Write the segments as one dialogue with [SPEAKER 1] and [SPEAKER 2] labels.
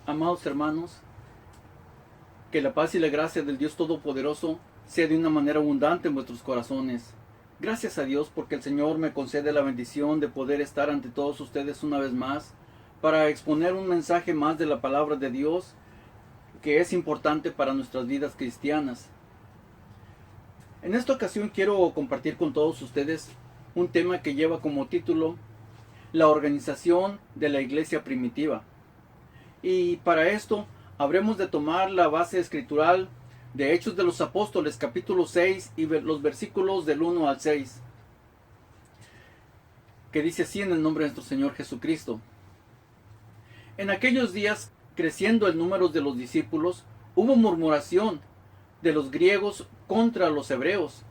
[SPEAKER 1] Amados hermanos, que la paz y la gracia del Dios Todopoderoso sea de una manera abundante en vuestros corazones. Gracias a Dios porque el Señor me concede la bendición de poder estar ante todos ustedes una vez más para exponer un mensaje más de la palabra de Dios que es importante para nuestras vidas cristianas. En esta ocasión quiero compartir con todos ustedes un tema que lleva como título la organización de la iglesia primitiva. Y para esto habremos de tomar la base escritural de Hechos de los Apóstoles capítulo 6 y los versículos del 1 al 6, que dice así en el nombre de nuestro Señor Jesucristo. En aquellos días, creciendo el número de los discípulos, hubo murmuración de los griegos contra los hebreos,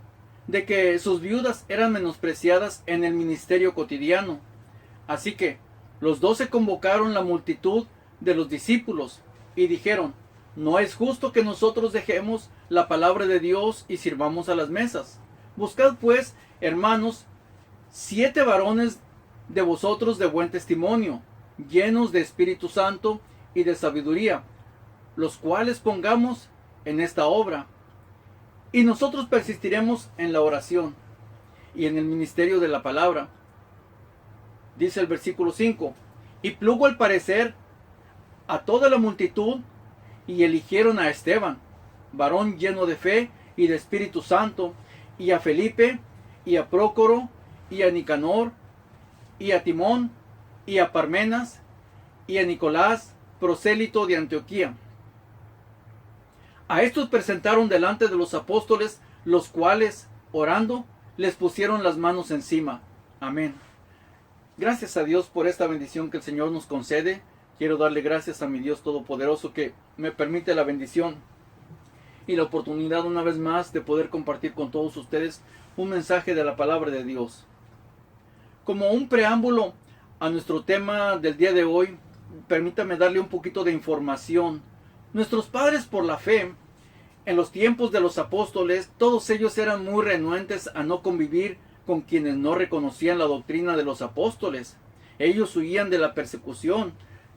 [SPEAKER 1] de que sus viudas eran menospreciadas en el ministerio cotidiano. Así que los 12 convocaron la multitud de los discípulos y dijeron: no es justo que nosotros dejemos la palabra de Dios y sirvamos a las mesas. Buscad pues, hermanos, 7 varones de vosotros de buen testimonio, llenos de Espíritu Santo y de sabiduría, los cuales pongamos en esta obra. Y nosotros persistiremos en la oración y en el ministerio de la palabra. Dice el versículo 5: y plugo al parecer a toda la multitud, y eligieron a Esteban, varón lleno de fe y de Espíritu Santo, y a Felipe, y a Prócoro, y a Nicanor, y a Timón, y a Parmenas, y a Nicolás, prosélito de Antioquía. A estos presentaron delante de los apóstoles, los cuales, orando, les pusieron las manos encima. Amén. Gracias a Dios por esta bendición que el Señor nos concede. Quiero darle gracias a mi Dios Todopoderoso que me permite la bendición y la oportunidad una vez más de poder compartir con todos ustedes un mensaje de la palabra de Dios. Como un preámbulo a nuestro tema del día de hoy, permítame darle un poquito de información. Nuestros padres por la fe, en los tiempos de los apóstoles, todos ellos eran muy renuentes a no convivir con quienes no reconocían la doctrina de los apóstoles. Ellos huían de la persecución.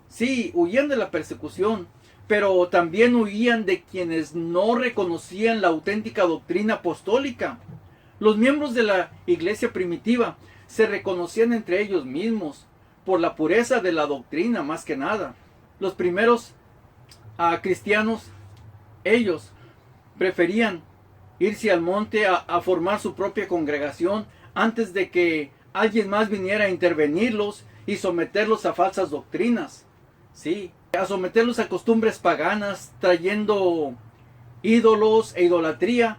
[SPEAKER 1] Sí, huían de la persecución, pero también huían de quienes no reconocían la auténtica doctrina apostólica. Los miembros de la iglesia primitiva se reconocían entre ellos mismos por la pureza de la doctrina más que nada. Los primeros cristianos, ellos preferían irse al monte a formar su propia congregación antes de que alguien más viniera a intervenirlos y someterlos a falsas doctrinas. Sí, a someterlos a costumbres paganas, trayendo ídolos e idolatría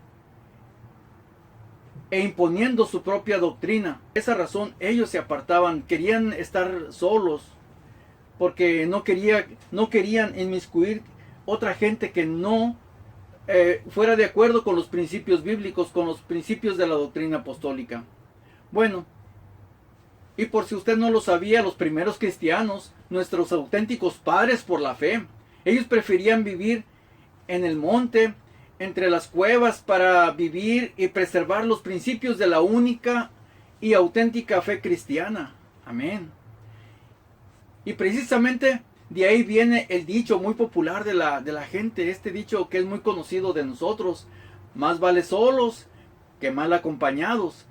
[SPEAKER 1] e imponiendo su propia doctrina. Por esa razón ellos se apartaban, querían estar solos, porque no querían inmiscuir otra gente que no fuera de acuerdo con los principios bíblicos, con los principios de la doctrina apostólica. Bueno, y por si usted no lo sabía, los primeros cristianos, nuestros auténticos padres por la fe, ellos preferían vivir en el monte, entre las cuevas, para vivir y preservar los principios de la única y auténtica fe cristiana. Amén. Y precisamente de ahí viene el dicho muy popular de la gente, este dicho que es muy conocido de nosotros: más vale solos que mal acompañados.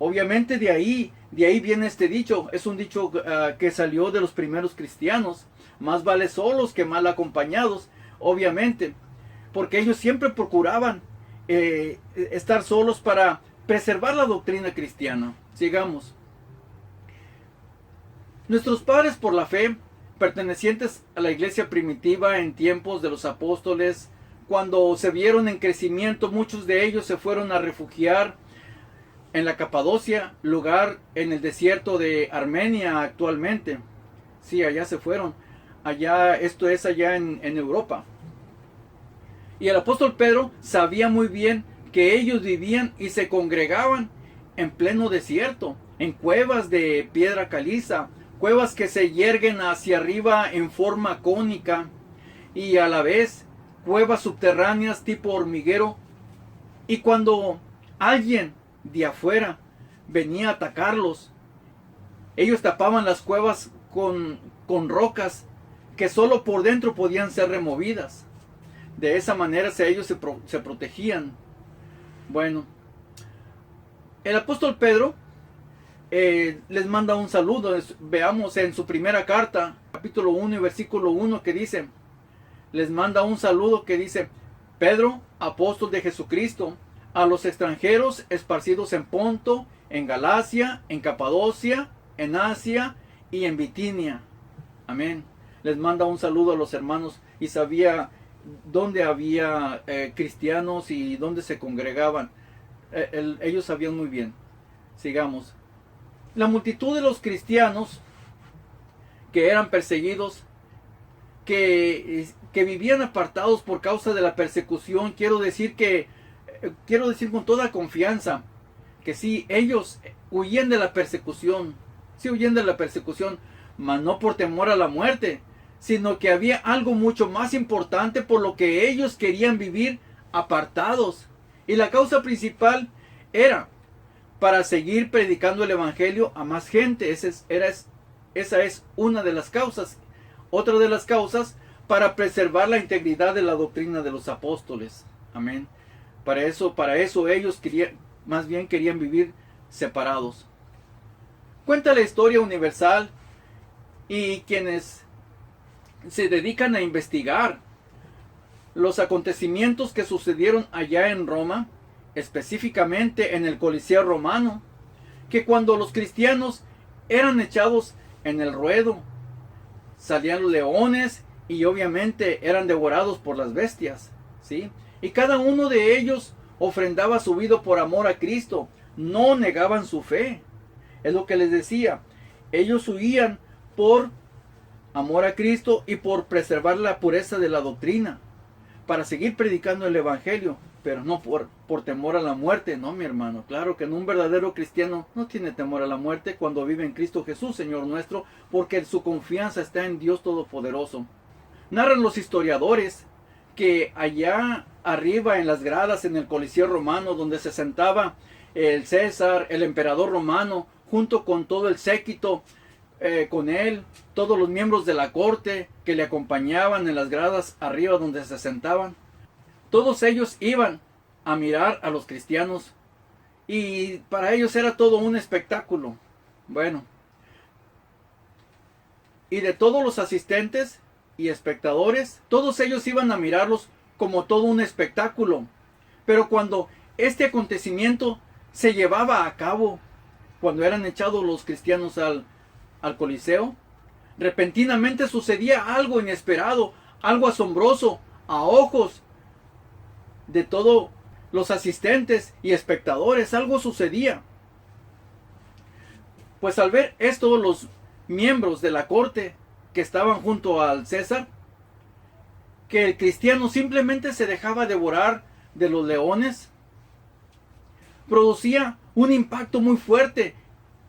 [SPEAKER 1] Obviamente de ahí viene este dicho. Es un dicho que salió de los primeros cristianos. Más vale solos que mal acompañados, obviamente, porque ellos siempre procuraban estar solos para preservar la doctrina cristiana. Sigamos. Nuestros padres por la fe, pertenecientes a la iglesia primitiva en tiempos de los apóstoles, cuando se vieron en crecimiento, muchos de ellos se fueron a refugiar en la Capadocia, lugar en el desierto de Armenia actualmente. Sí, allá se fueron. Esto es allá en Europa. Y el apóstol Pedro sabía muy bien que ellos vivían y se congregaban en pleno desierto, en cuevas de piedra caliza, cuevas que se yerguen hacia arriba en forma cónica, y a la vez cuevas subterráneas tipo hormiguero. Y cuando alguien de afuera venía a atacarlos, ellos tapaban las cuevas con rocas que solo por dentro podían ser removidas. De esa manera ellos se protegían. Bueno, el apóstol Pedro les manda un saludo. Veamos en su primera carta, capítulo 1 y versículo 1, que dice, les manda un saludo que dice: Pedro, apóstol de Jesucristo, a los extranjeros esparcidos en Ponto, en Galacia, en Capadocia, en Asia y en Bitinia. Amén. Les manda un saludo a los hermanos, y sabía dónde había cristianos y dónde se congregaban. Ellos sabían muy bien. Sigamos. La multitud de los cristianos que eran perseguidos, que vivían apartados por causa de la persecución, quiero decir con toda confianza que sí, ellos huían de la persecución, sí huían de la persecución, mas no por temor a la muerte, sino que había algo mucho más importante por lo que ellos querían vivir apartados. Y la causa principal era para seguir predicando el evangelio a más gente. Esa es una de las causas. Otra de las causas, para preservar la integridad de la doctrina de los apóstoles. Amén. Para eso ellos querían vivir separados. Cuenta la historia universal, y quienes se dedican a investigar los acontecimientos que sucedieron allá en Roma, específicamente en el Coliseo romano, que cuando los cristianos eran echados en el ruedo, salían los leones y obviamente eran devorados por las bestias, ¿sí? Y cada uno de ellos ofrendaba su vida por amor a Cristo, no negaban su fe. Es lo que les decía, ellos huían por amor a Cristo y por preservar la pureza de la doctrina, para seguir predicando el evangelio, pero no por temor a la muerte. No, mi hermano, claro que un verdadero cristiano no tiene temor a la muerte cuando vive en Cristo Jesús, Señor nuestro, porque su confianza está en Dios Todopoderoso. Narran los historiadores que allá arriba en las gradas en el Coliseo romano, donde se sentaba el César, el emperador romano, junto con todo el séquito, con él, todos los miembros de la corte que le acompañaban en las gradas arriba donde se sentaban, todos ellos iban a mirar a los cristianos, y para ellos era todo un espectáculo. Bueno, y de todos los asistentes y espectadores, todos ellos iban a mirarlos como todo un espectáculo. Pero cuando este acontecimiento se llevaba a cabo, cuando eran echados los cristianos al Coliseo, repentinamente sucedía algo inesperado, algo asombroso a ojos de todos los asistentes y espectadores. Algo sucedía. Pues al ver esto, los miembros de la corte que estaban junto al César, que el cristiano simplemente se dejaba devorar de los leones, producía un impacto muy fuerte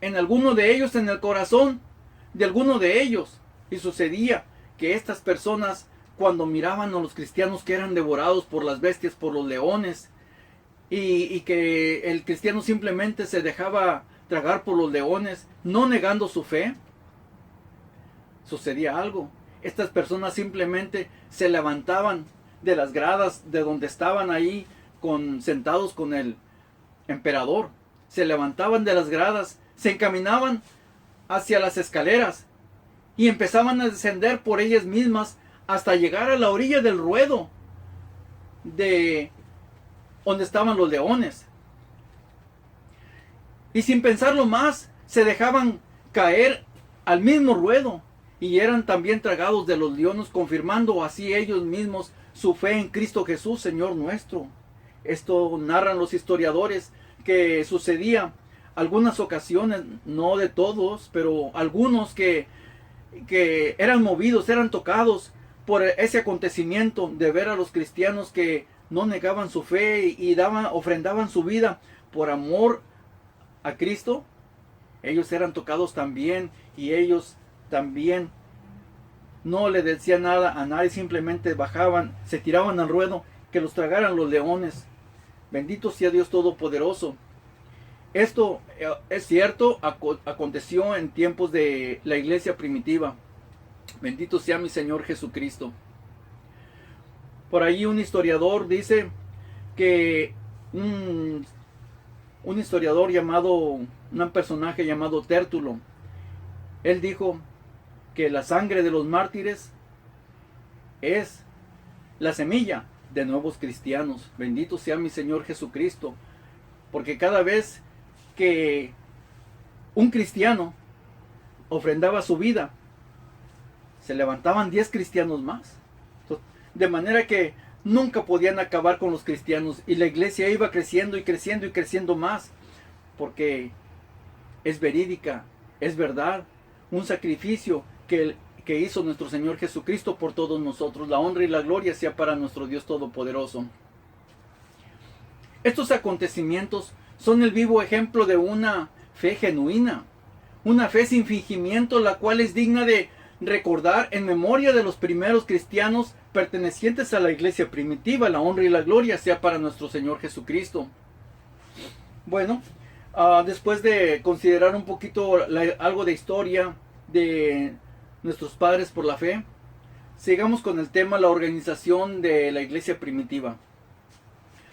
[SPEAKER 1] en alguno de ellos, en el corazón de alguno de ellos. Y sucedía que estas personas, cuando miraban a los cristianos que eran devorados por las bestias, por los leones, y que el cristiano simplemente se dejaba tragar por los leones, no negando su fe, sucedía algo. Estas personas simplemente se levantaban de las gradas de donde estaban ahí sentados con el emperador. Se levantaban de las gradas, se encaminaban hacia las escaleras y empezaban a descender por ellas mismas hasta llegar a la orilla del ruedo de donde estaban los leones. Y sin pensarlo más, se dejaban caer al mismo ruedo y eran también tragados de los leones, confirmando así ellos mismos su fe en Cristo Jesús, Señor nuestro. Esto narran los historiadores que sucedía algunas ocasiones, no de todos, pero algunos que eran movidos, eran tocados por ese acontecimiento de ver a los cristianos que no negaban su fe y ofrendaban su vida por amor a Cristo. Ellos eran tocados también, y ellos también no le decían nada a nadie, simplemente bajaban, se tiraban al ruedo, que los tragaran los leones. Bendito sea Dios Todopoderoso. Esto es cierto, aconteció en tiempos de la iglesia primitiva. Bendito sea mi Señor Jesucristo. Por ahí un historiador dice que un historiador llamado, un personaje llamado Tértulo, él dijo que la sangre de los mártires es la semilla de nuevos cristianos. Bendito sea mi Señor Jesucristo, porque cada vez que un cristiano ofrendaba su vida, se levantaban 10 cristianos más. De manera que nunca podían acabar con los cristianos, y la iglesia iba creciendo y creciendo y creciendo más, porque es verídica, es verdad, un sacrificio que hizo nuestro Señor Jesucristo por todos nosotros. La honra y la gloria sea para nuestro Dios Todopoderoso. Estos acontecimientos son el vivo ejemplo de una fe genuina, una fe sin fingimiento, la cual es digna de recordar en memoria de los primeros cristianos pertenecientes a la iglesia primitiva. La honra y la gloria sea para nuestro Señor Jesucristo. Bueno, después de considerar un poquito algo de historia de nuestros padres por la fe, sigamos con el tema, la organización de la iglesia primitiva.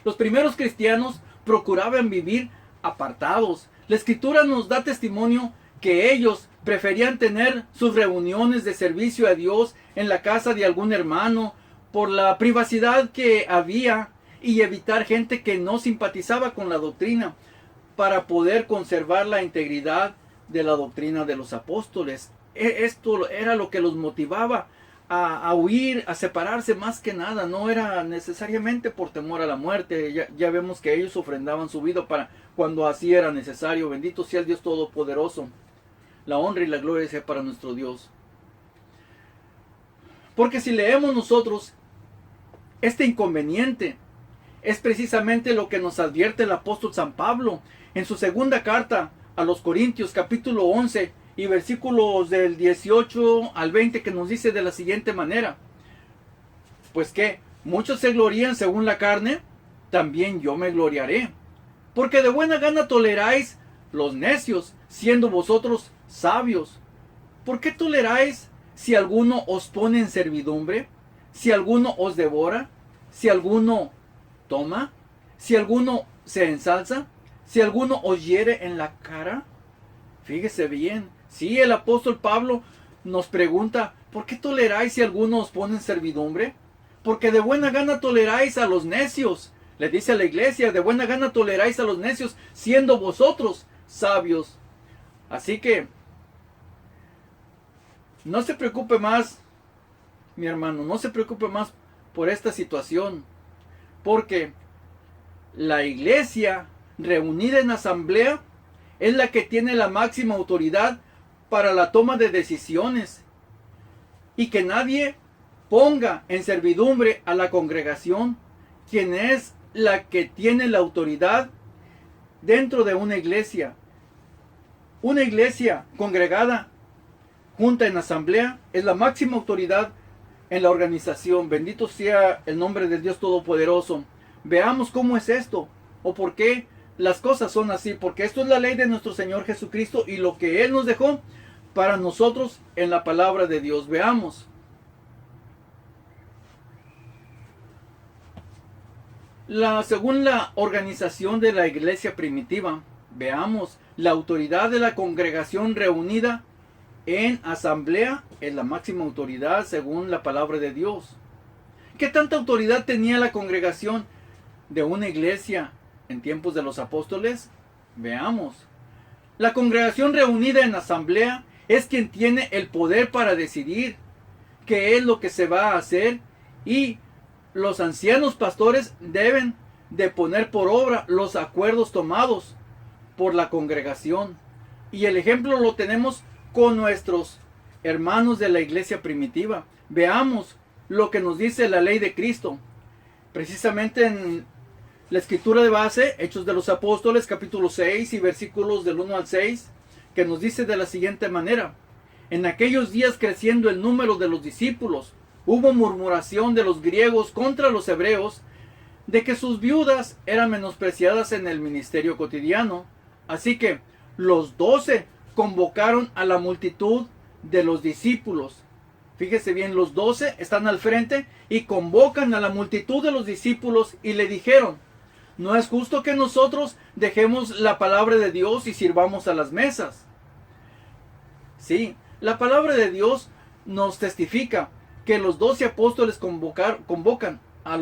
[SPEAKER 1] Los primeros cristianos procuraban vivir apartados. La Escritura nos da testimonio que ellos preferían tener sus reuniones de servicio a Dios en la casa de algún hermano, por la privacidad que había, y evitar gente que no simpatizaba con la doctrina, para poder conservar la integridad de la doctrina de los apóstoles. Esto era lo que los motivaba a huir, a separarse, más que nada. No era necesariamente por temor a la muerte. Ya vemos que ellos ofrendaban su vida para cuando así era necesario. Bendito sea el Dios Todopoderoso. La honra y la gloria sea para nuestro Dios. Porque si leemos nosotros este inconveniente, es precisamente lo que nos advierte el apóstol San Pablo en su segunda carta a los Corintios, capítulo 11 y versículos del 18 al 20, que nos dice de la siguiente manera: pues que muchos se glorían según la carne, también yo me gloriaré. Porque de buena gana toleráis los necios, siendo vosotros sabios. ¿Por qué toleráis si alguno os pone en servidumbre? Si alguno os devora, si alguno toma, si alguno se ensalza, si alguno os hiere en la cara. Fíjese bien, sí, el apóstol Pablo nos pregunta: ¿por qué toleráis si alguno os pone en servidumbre? Porque de buena gana toleráis a los necios. Le dice a la iglesia: de buena gana toleráis a los necios, siendo vosotros sabios. Así que no se preocupe más, mi hermano, no se preocupe más por esta situación, porque la iglesia reunida en asamblea es la que tiene la máxima autoridad para la toma de decisiones, y que nadie ponga en servidumbre a la congregación, quien es la que tiene la autoridad dentro de una iglesia. Una iglesia congregada, junta en asamblea, es la máxima autoridad en la organización. Bendito sea el nombre del Dios Todopoderoso. Veamos cómo es esto, o por qué las cosas son así, porque esto es la ley de nuestro Señor Jesucristo y lo que Él nos dejó para nosotros en la palabra de Dios. Veamos. Según la organización de la iglesia primitiva, veamos, la autoridad de la congregación reunida en asamblea es la máxima autoridad según la palabra de Dios. ¿Qué tanta autoridad tenía la congregación de una iglesia en tiempos de los apóstoles? Veamos. La congregación reunida en asamblea es quien tiene el poder para decidir qué es lo que se va a hacer, y los ancianos pastores deben de poner por obra los acuerdos tomados por la congregación. Y el ejemplo lo tenemos con nuestros hermanos de la iglesia primitiva. Veamos lo que nos dice la ley de Cristo. Precisamente en la escritura de base, Hechos de los Apóstoles, capítulo 6 y versículos del 1 al 6, que nos dice de la siguiente manera: en aquellos días, creciendo el número de los discípulos, hubo murmuración de los griegos contra los hebreos, de que sus viudas eran menospreciadas en el ministerio cotidiano. Así que los 12 convocaron a la multitud de los discípulos Fíjese bien, los 12 están al frente y convocan a la multitud de los discípulos y le dijeron: no es justo que nosotros dejemos la palabra de Dios y sirvamos a las mesas. Sí, la palabra de Dios nos testifica que los 12 apóstoles convocan a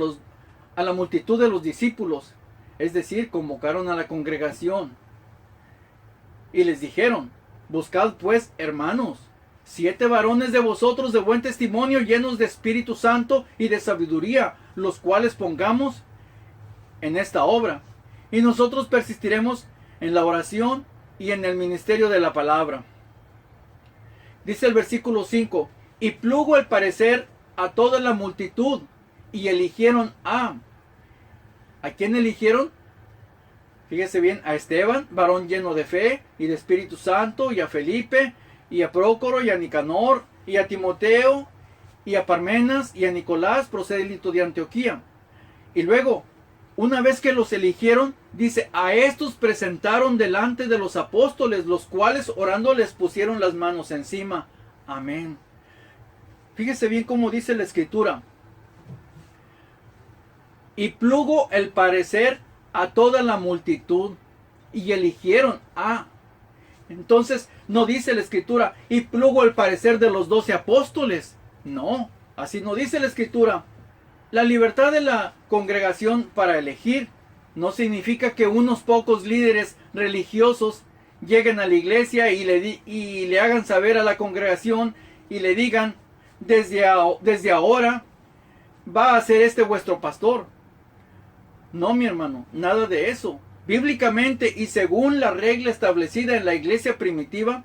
[SPEAKER 1] la multitud de los discípulos, es decir, convocaron a la congregación y les dijeron: buscad pues, hermanos, 7 varones de vosotros de buen testimonio, llenos de Espíritu Santo y de sabiduría, los cuales pongamos en esta obra, y nosotros persistiremos en la oración y en el ministerio de la palabra. Dice el versículo 5: y plugo el parecer a toda la multitud, y eligieron ¿a quién eligieron? Fíjese bien, a Esteban, varón lleno de fe y de Espíritu Santo, y a Felipe, y a Prócoro, y a Nicanor, y a Timoteo, y a Parmenas, y a Nicolás, prosélito de Antioquía. Y luego, una vez que los eligieron, dice: a estos presentaron delante de los apóstoles, los cuales orando les pusieron las manos encima. Amén. Fíjese bien cómo dice la Escritura: y plugo el parecer a toda la multitud, y eligieron a. Entonces, no dice la Escritura: y plugo el parecer de los 12 apóstoles. No, así no dice la Escritura. La libertad de la congregación para elegir no significa que unos pocos líderes religiosos lleguen a la iglesia y le hagan saber a la congregación y le digan: desde ahora va a ser este vuestro pastor. No, mi hermano, nada de eso. Bíblicamente y según la regla establecida en la iglesia primitiva,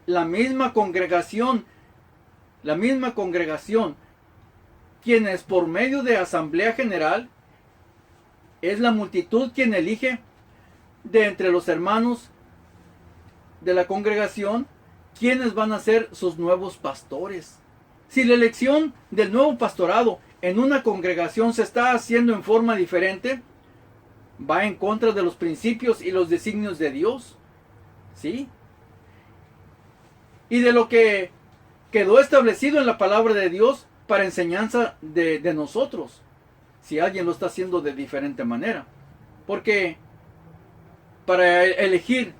[SPEAKER 1] la misma congregación, quienes por medio de asamblea general, es la multitud quien elige de entre los hermanos de la congregación quienes van a ser sus nuevos pastores. Si la elección del nuevo pastorado en una congregación se está haciendo en forma diferente, va en contra de los principios y los designios de Dios. ¿Sí? Y de lo que quedó establecido en la palabra de Dios para enseñanza de nosotros, si alguien lo está haciendo de diferente manera. Porque para elegir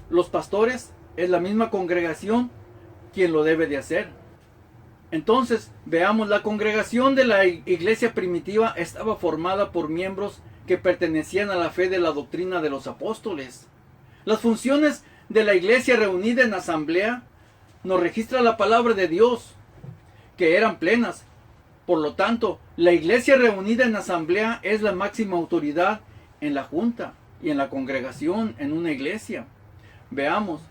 [SPEAKER 1] los pastores es la misma congregación quien lo debe de hacer. Entonces, veamos, la congregación de la iglesia primitiva estaba formada por miembros que pertenecían a la fe de la doctrina de los apóstoles. Las funciones de la iglesia reunida en asamblea nos registra la palabra de Dios, que eran plenas. Por lo tanto, la iglesia reunida en asamblea es la máxima autoridad en la junta y en la congregación en una iglesia. Veamos.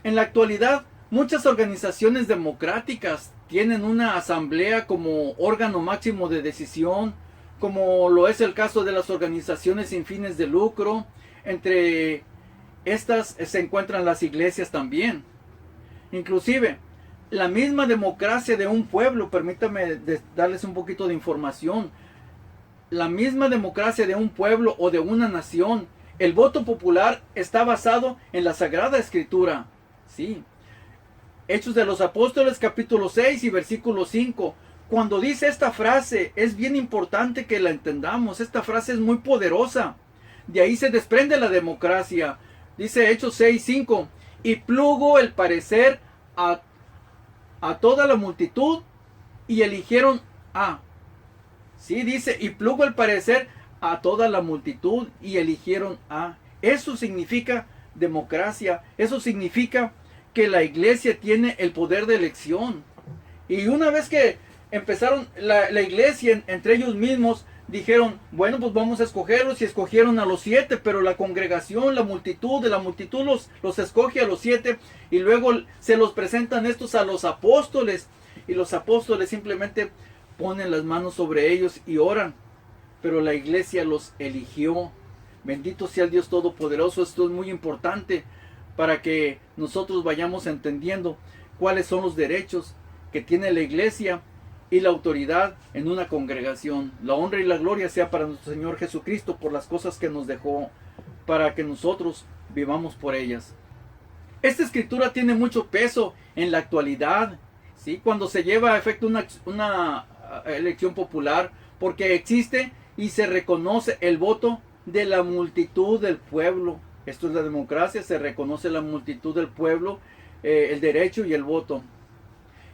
[SPEAKER 1] En la actualidad, muchas organizaciones democráticas tienen una asamblea como órgano máximo de decisión, como lo es el caso de las organizaciones sin fines de lucro. Entre estas se encuentran las iglesias también. Inclusive, la misma democracia de un pueblo, permítame darles un poquito de información. La misma democracia de un pueblo o de una nación, el voto popular está basado en la Sagrada Escritura. Sí. Hechos de los Apóstoles, capítulo 6 y versículo 5. Cuando dice esta frase, es bien importante que la entendamos. Esta frase es muy poderosa. De ahí se desprende la democracia. Dice Hechos 6, 5. Y plugo el parecer a toda la multitud y eligieron a. Sí, dice, y plugo el parecer a toda la multitud y eligieron a. Eso significa democracia. Eso significa que la iglesia tiene el poder de elección. Y una vez que empezaron la iglesia entre ellos mismos, dijeron: bueno, pues vamos a escogerlos, y escogieron a los 7, pero la congregación, la multitud los escoge a los 7, y luego se los presentan estos a los apóstoles, y los apóstoles simplemente ponen las manos sobre ellos y oran, pero la iglesia los eligió. Bendito sea el Dios Todopoderoso. Esto es muy importante para que nosotros vayamos entendiendo cuáles son los derechos que tiene la iglesia y la autoridad en una congregación. La honra y la gloria sea para nuestro Señor Jesucristo por las cosas que nos dejó, para que nosotros vivamos por ellas. Esta escritura tiene mucho peso en la actualidad ¿sí? Cuando se lleva a efecto una elección popular, porque existe y se reconoce el voto de la multitud del pueblo. Esto es la democracia, se reconoce la multitud del pueblo, el derecho y el voto.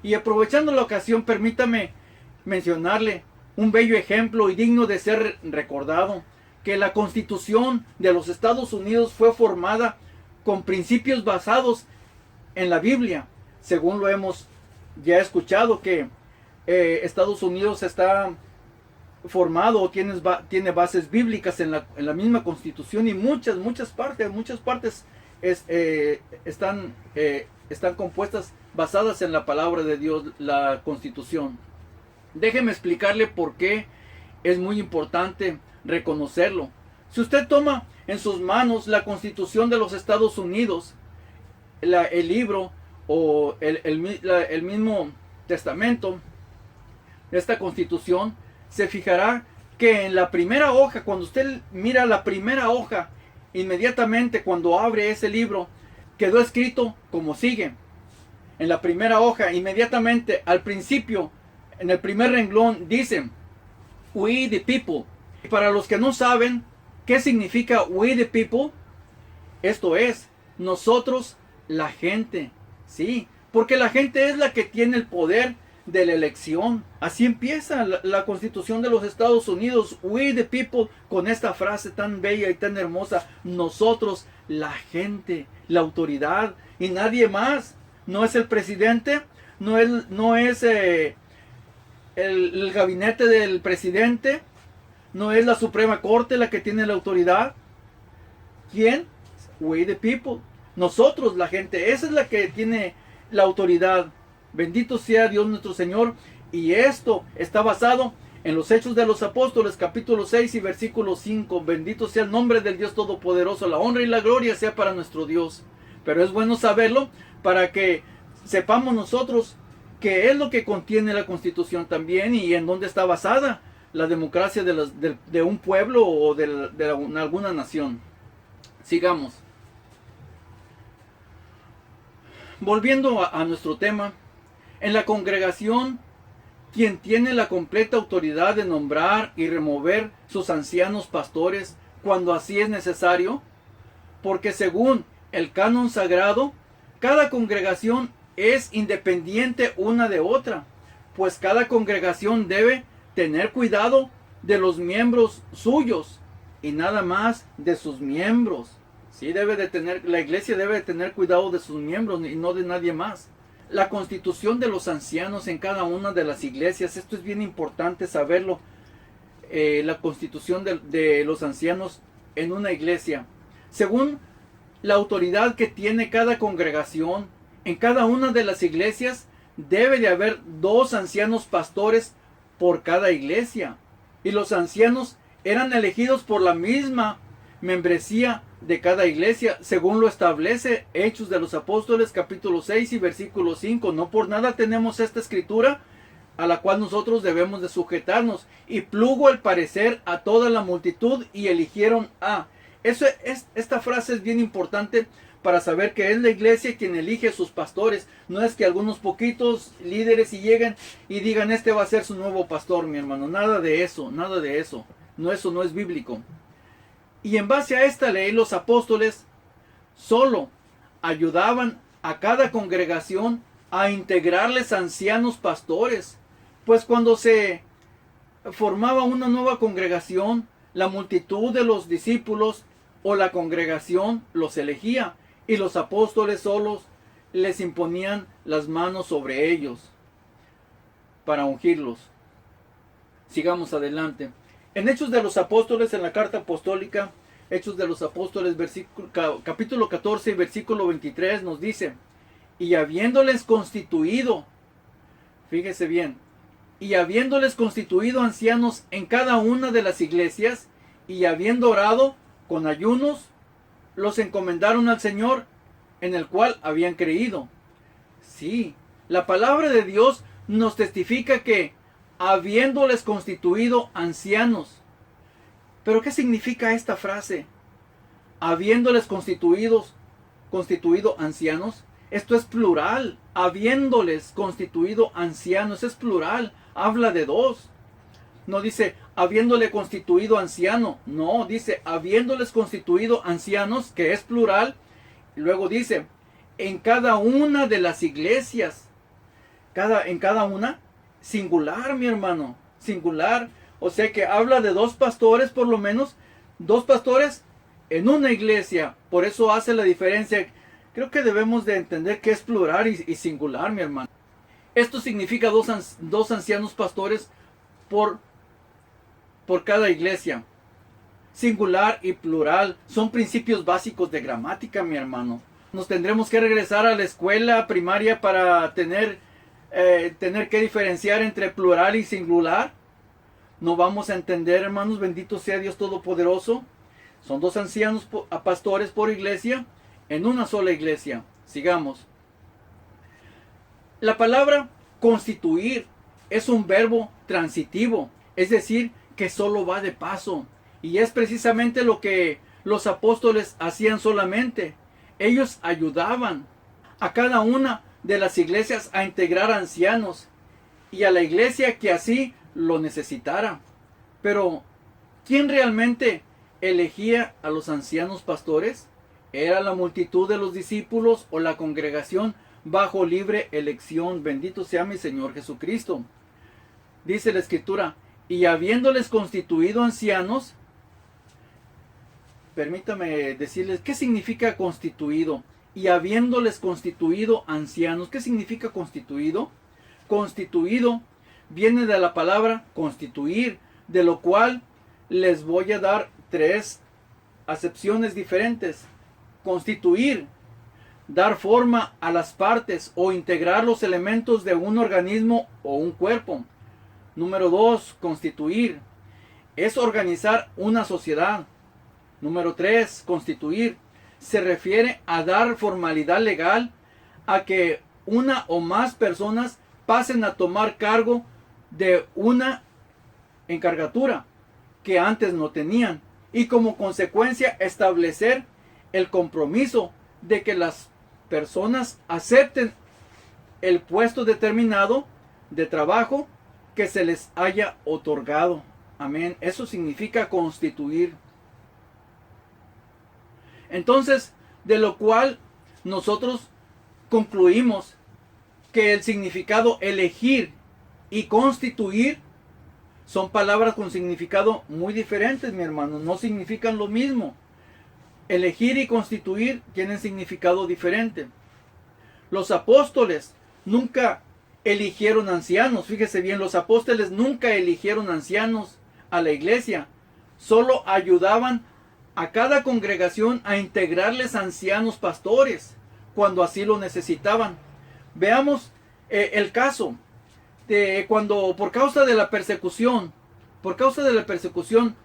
[SPEAKER 1] Y aprovechando la ocasión, permítame mencionarle un bello ejemplo y digno de ser recordado, que la Constitución de los Estados Unidos fue formada con principios basados en la Biblia, según lo hemos ya escuchado, que Estados Unidos está formado o tiene bases bíblicas en la misma Constitución, y muchas partes están compuestas basadas en la palabra de Dios, la Constitución. Déjeme explicarle por qué es muy importante reconocerlo. Si usted toma en sus manos la Constitución de los Estados Unidos, el libro o el mismo testamento de esta Constitución, se fijará que en la primera hoja, cuando usted mira la primera hoja, inmediatamente cuando abre ese libro, quedó escrito como sigue. En la primera hoja, inmediatamente al principio, en el primer renglón, dice We the People. Y para los que no saben qué significa We the People, esto es, nosotros la gente. Sí, porque la gente es la que tiene el poder de la elección. Así empieza la Constitución de los Estados Unidos, We the People, con esta frase tan bella y tan hermosa: nosotros, la gente, la autoridad y nadie más. No es el presidente, no es el gabinete del presidente, no es la Suprema Corte la que tiene la autoridad. ¿Quién? We the People, nosotros, la gente, esa es la que tiene la autoridad. Bendito sea Dios nuestro Señor. Y esto está basado en los Hechos de los Apóstoles, capítulo 6 y versículo 5. Bendito sea el nombre del Dios Todopoderoso. La honra y la gloria sea para nuestro Dios. Pero es bueno saberlo para que sepamos nosotros qué es lo que contiene la Constitución también y en dónde está basada la democracia de un pueblo o de alguna nación. Sigamos. Volviendo a nuestro tema, en la congregación, quien tiene la completa autoridad de nombrar y remover sus ancianos pastores cuando así es necesario, porque según el canon sagrado, cada congregación es independiente una de otra, pues cada congregación debe tener cuidado de los miembros suyos y nada más de sus miembros. Sí, la iglesia debe de tener cuidado de sus miembros y no de nadie más. La constitución de los ancianos en cada una de las iglesias, esto es bien importante saberlo. La constitución de los ancianos en una iglesia, según la autoridad que tiene cada congregación, en cada una de las iglesias debe de haber 2 ancianos pastores por cada iglesia. Y los ancianos eran elegidos por la misma membresía de cada iglesia, según lo establece Hechos de los Apóstoles, capítulo 6 y versículo 5. No por nada tenemos esta escritura a la cual nosotros debemos de sujetarnos. Y plugo el parecer a toda la multitud y eligieron a. Esta frase es bien importante para saber que es la iglesia quien elige a sus pastores. No es que algunos poquitos líderes lleguen y digan este va a ser su nuevo pastor, mi hermano. Nada de eso, nada de eso. Eso no es bíblico. Y en base a esta ley, los apóstoles solo ayudaban a cada congregación a integrarles ancianos pastores. Pues cuando se formaba una nueva congregación, la multitud de los discípulos o la congregación los elegía y los apóstoles solos les imponían las manos sobre ellos para ungirlos. Sigamos adelante. En Hechos de los Apóstoles, en la carta apostólica, Hechos de los Apóstoles, capítulo 14 y versículo 23 nos dice: y habiéndoles constituido, fíjese bien, y habiéndoles constituido ancianos en cada una de las iglesias, y habiendo orado con ayunos, los encomendaron al Señor, en el cual habían creído. Sí, la palabra de Dios nos testifica que habiéndoles constituido ancianos. ¿Pero qué significa esta frase? Habiéndoles constituido ancianos. Esto es plural, habiéndoles constituido ancianos, es plural, habla de dos. No dice habiéndole constituido anciano, no, dice habiéndoles constituido ancianos, que es plural. Y luego dice, en cada una de las iglesias, en cada una, singular, mi hermano, singular. O sea que habla de dos pastores, por lo menos, dos pastores en una iglesia. Por eso hace la diferencia. Creo que debemos de entender que es plural y singular, mi hermano. Esto significa dos ancianos pastores por cada iglesia. Singular y plural son principios básicos de gramática, mi hermano. Nos tendremos que regresar a la escuela primaria para tener que diferenciar entre plural y singular. No vamos a entender, hermanos, bendito sea Dios Todopoderoso. Son dos ancianos pastores por iglesia en una sola iglesia. Sigamos. La palabra constituir es un verbo transitivo, es decir, que solo va de paso. Y es precisamente lo que los apóstoles hacían solamente. Ellos ayudaban a cada una de las iglesias a integrar ancianos y a la iglesia que así lo necesitara. Pero, ¿quién realmente elegía a los ancianos pastores? ¿Era la multitud de los discípulos o la congregación bajo libre elección? Bendito sea mi Señor Jesucristo. Dice la Escritura, y habiéndoles constituido ancianos, permítame decirles, ¿qué significa constituido? Y habiéndoles constituido ancianos, ¿qué significa constituido? Constituido viene de la palabra constituir, de lo cual les voy a dar tres acepciones diferentes. Constituir, dar forma a las partes o integrar los elementos de un organismo o un cuerpo. Número 2, constituir, es organizar una sociedad. Número 3, constituir, se refiere a dar formalidad legal a que una o más personas pasen a tomar cargo de una encargatura que antes no tenían y como consecuencia establecer el compromiso de que las personas acepten el puesto determinado de trabajo que se les haya otorgado. Amén. Eso significa constituir. Entonces, de lo cual nosotros concluimos que el significado elegir y constituir son palabras con significado muy diferentes, mi hermano. No significan lo mismo. Elegir y constituir tienen significado diferente. Los apóstoles nunca eligieron ancianos. Fíjese bien, los apóstoles nunca eligieron ancianos a la iglesia. Solo ayudaban a cada congregación a integrarles ancianos pastores cuando así lo necesitaban. Veamos el caso de cuando por causa de la persecución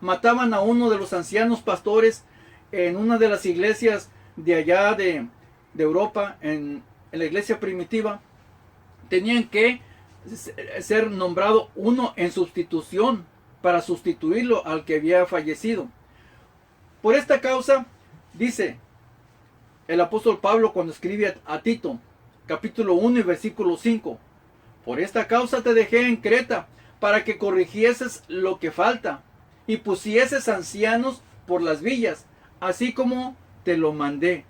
[SPEAKER 1] mataban a uno de los ancianos pastores en una de las iglesias de allá de Europa, en la iglesia primitiva. Tenían que ser nombrado uno en sustitución para sustituirlo al que había fallecido. Por esta causa, dice el apóstol Pablo cuando escribe a Tito, capítulo 1 y versículo 5, por esta causa te dejé en Creta, para que corrigieses lo que falta, y pusieses ancianos por las villas, así como te lo mandé.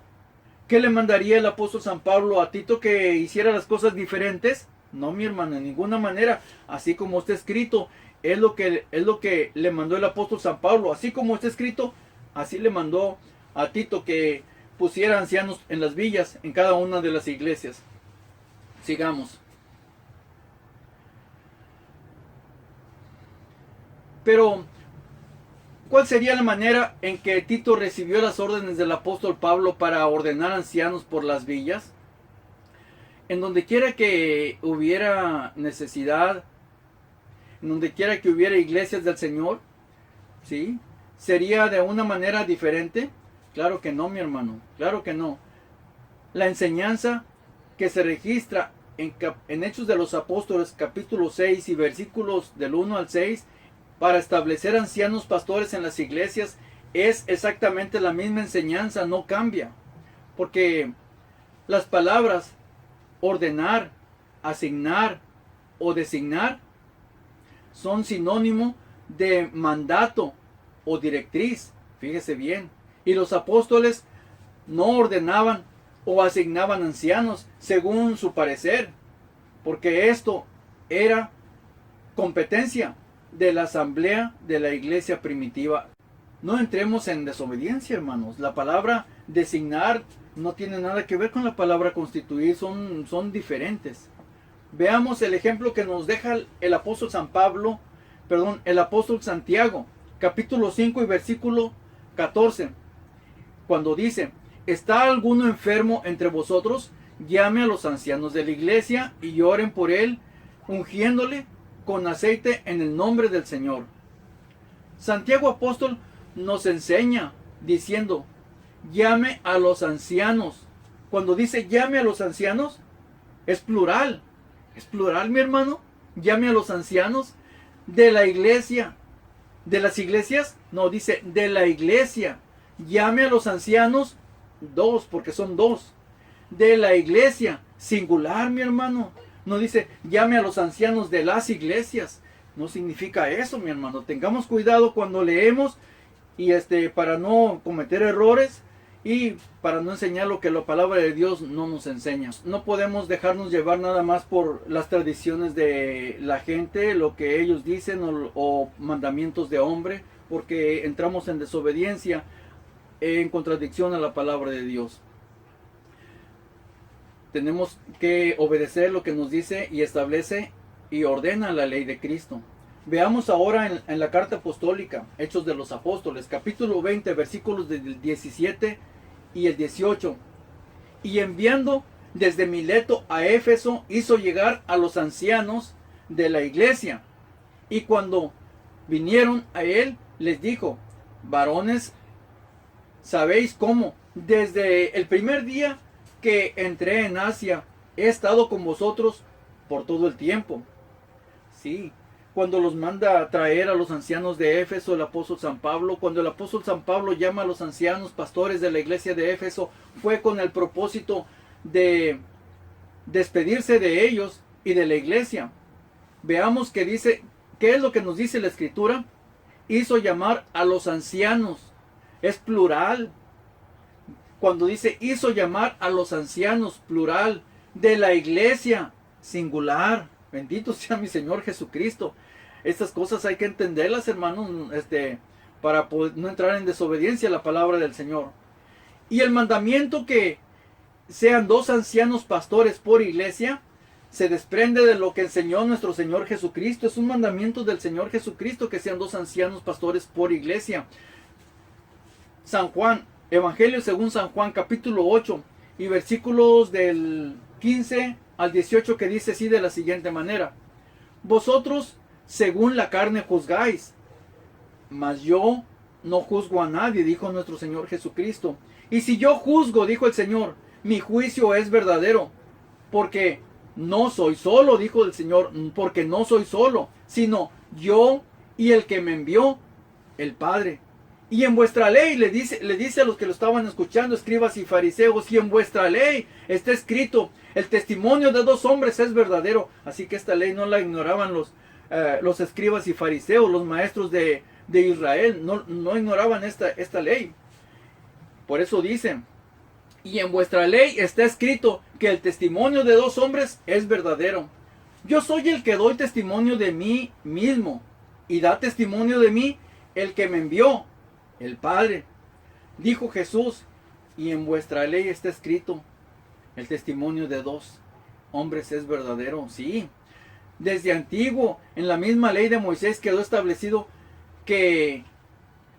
[SPEAKER 1] ¿Qué le mandaría el apóstol San Pablo a Tito, que hiciera las cosas diferentes? No, mi hermano, en ninguna manera. Así como está escrito, es lo que le mandó el apóstol San Pablo. Así como está escrito, así le mandó a Tito que pusiera ancianos en las villas, en cada una de las iglesias. Sigamos. Pero, ¿cuál sería la manera en que Tito recibió las órdenes del apóstol Pablo para ordenar ancianos por las villas? En donde quiera que hubiera necesidad, en donde quiera que hubiera iglesias del Señor, ¿sí? ¿Sería de una manera diferente? Claro que no, mi hermano, claro que no. La enseñanza que se registra en Hechos de los Apóstoles, capítulo 6 y versículos del 1 al 6, para establecer ancianos pastores en las iglesias, es exactamente la misma enseñanza, no cambia. Porque Las palabras ordenar, asignar o designar son sinónimo de mandato o directriz. Fíjese bien. Y los apóstoles no ordenaban o asignaban ancianos según su parecer, porque esto era competencia de la asamblea de la iglesia primitiva. No entremos en desobediencia, hermanos. La palabra designar no tiene nada que ver con la palabra constituir, son diferentes. Veamos el ejemplo que nos deja el apóstol el apóstol Santiago, capítulo 5 y versículo 14, cuando dice: ¿está alguno enfermo entre vosotros? Llame a los ancianos de la iglesia y oren por él, ungiéndole con aceite en el nombre del Señor. Santiago apóstol nos enseña diciendo: llame a los ancianos. Cuando dice llame a los ancianos, es plural. ¿Es plural, mi hermano? Llame a los ancianos de la iglesia. ¿De las iglesias? No, dice de la iglesia. Llame a los ancianos, dos, porque son dos. De la iglesia, singular, mi hermano. No dice llame a los ancianos de las iglesias. No significa eso, mi hermano. Tengamos cuidado cuando leemos y para no cometer errores y para no enseñar lo que la palabra de Dios no nos enseña. No podemos dejarnos llevar nada más por las tradiciones de la gente, lo que ellos dicen o mandamientos de hombre, porque entramos en desobediencia, en contradicción a la palabra de Dios. Tenemos que obedecer lo que nos dice y establece y ordena la ley de Cristo. Veamos ahora en la carta apostólica, Hechos de los Apóstoles, capítulo 20, versículos del 17 y el 18. Y enviando desde Mileto a Éfeso, hizo llegar a los ancianos de la iglesia. Y cuando vinieron a él, les dijo: varones, sabéis cómo desde el primer día que entré en Asia he estado con vosotros por todo el tiempo. Sí, cuando los manda a traer a los ancianos de Éfeso el apóstol San Pablo, cuando el apóstol San Pablo llama a los ancianos pastores de la iglesia de Éfeso, fue con el propósito de despedirse de ellos y de la iglesia. Veamos qué dice, qué es lo que nos dice la Escritura. Hizo llamar a los ancianos, es plural. Cuando dice hizo llamar a los ancianos, plural, de la iglesia, singular. Bendito sea mi Señor Jesucristo. Estas cosas hay que entenderlas, hermanos, para no entrar en desobediencia a la palabra del Señor. Y el mandamiento que sean dos ancianos pastores por iglesia se desprende de lo que enseñó nuestro Señor Jesucristo. Es un mandamiento del Señor Jesucristo que sean dos ancianos pastores por iglesia. San Juan, Evangelio según San Juan, capítulo 8 y versículos del 15 al 18, que dice así de la siguiente manera: vosotros según la carne juzgáis, mas yo no juzgo a nadie, dijo nuestro Señor Jesucristo. Y si yo juzgo, dijo el Señor, mi juicio es verdadero, porque no soy solo, dijo el Señor, porque no soy solo, sino yo y el que me envió, el Padre. Y en vuestra ley, le dice a los que lo estaban escuchando, escribas y fariseos, y en vuestra ley está escrito: el testimonio de dos hombres es verdadero. Así que esta ley no la ignoraban los escribas y fariseos, los maestros de Israel, no ignoraban esta ley. Por eso dicen: y en vuestra ley está escrito que el testimonio de dos hombres es verdadero. Yo soy el que doy testimonio de mí mismo, y da testimonio de mí el que me envió, el Padre. Dijo Jesús: y en vuestra ley está escrito, el testimonio de dos hombres es verdadero. Sí, desde antiguo, en la misma ley de Moisés quedó establecido que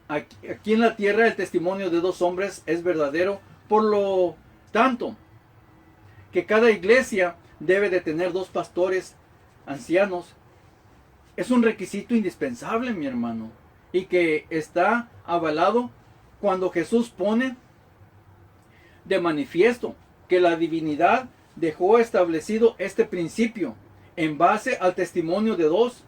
[SPEAKER 1] aquí en la tierra el testimonio de dos hombres es verdadero. Por lo tanto, que cada iglesia debe de tener dos pastores ancianos es un requisito indispensable, mi hermano, y que está avalado cuando Jesús pone de manifiesto que la divinidad dejó establecido este principio en base al testimonio de dos,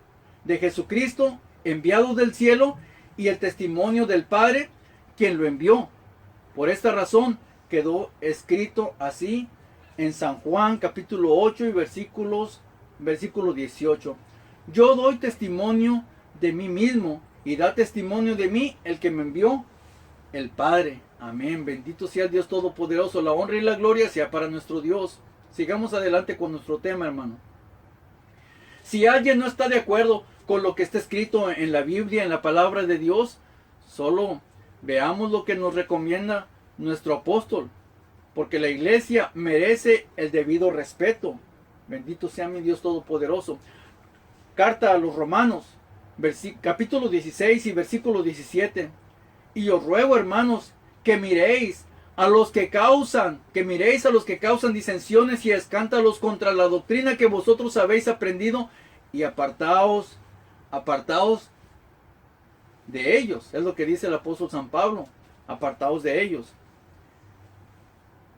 [SPEAKER 1] de Jesucristo enviado del cielo y el testimonio del Padre quien lo envió. Por esta razón quedó escrito así en San Juan capítulo 8 y versículo 18. Yo doy testimonio de mí mismo y da testimonio de mí el que me envió, el Padre. Amén. Bendito sea el Dios Todopoderoso. La honra y la gloria sea para nuestro Dios. Sigamos adelante con nuestro tema, hermano. Si alguien no está de acuerdo con lo que está escrito en la Biblia, en la palabra de Dios, solo veamos lo que nos recomienda nuestro apóstol, porque la iglesia merece el debido respeto. Bendito sea mi Dios Todopoderoso. Carta a los Romanos, capítulo 16 y versículo 17. Y os ruego, hermanos, que miréis a los que causan disensiones y escándalos contra la doctrina que vosotros habéis aprendido, y apartaos de ellos. Es lo que dice el apóstol San Pablo. Apartaos de ellos.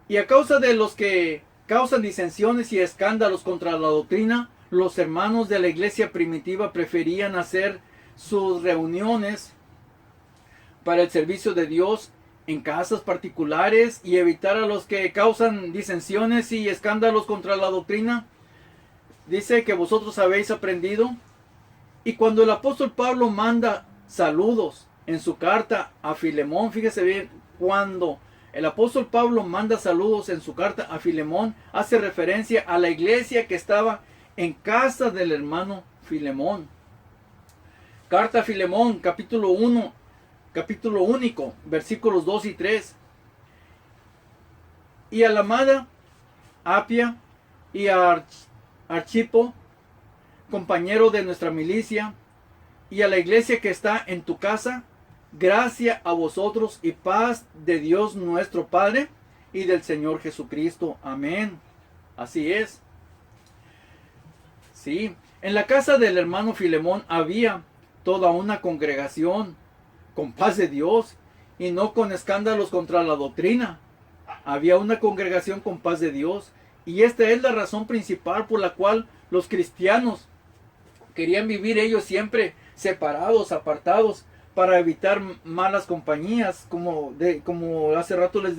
[SPEAKER 1] Y a causa de los que causan disensiones y escándalos contra la doctrina, los hermanos de la iglesia primitiva preferían hacer sus reuniones para el servicio de Dios en casas particulares y evitar a los que causan disensiones y escándalos contra la doctrina. Dice que vosotros habéis aprendido. Y cuando el apóstol Pablo manda saludos en su carta a Filemón, fíjese bien, cuando el apóstol Pablo manda saludos en su carta a Filemón, hace referencia a la iglesia que estaba en casa del hermano Filemón. Carta a Filemón, capítulo único, versículos 2 y 3. Y a la amada Apia y a Archipo, compañero de nuestra milicia, y a la iglesia que está en tu casa, gracia a vosotros y paz de Dios nuestro Padre y del Señor Jesucristo. Amén. Así es. Sí, en la casa del hermano Filemón había toda una congregación con paz de Dios y no con escándalos contra la doctrina. Había una congregación con paz de Dios, y esta es la razón principal por la cual los cristianos querían vivir ellos siempre separados, apartados, para evitar malas compañías, como hace rato les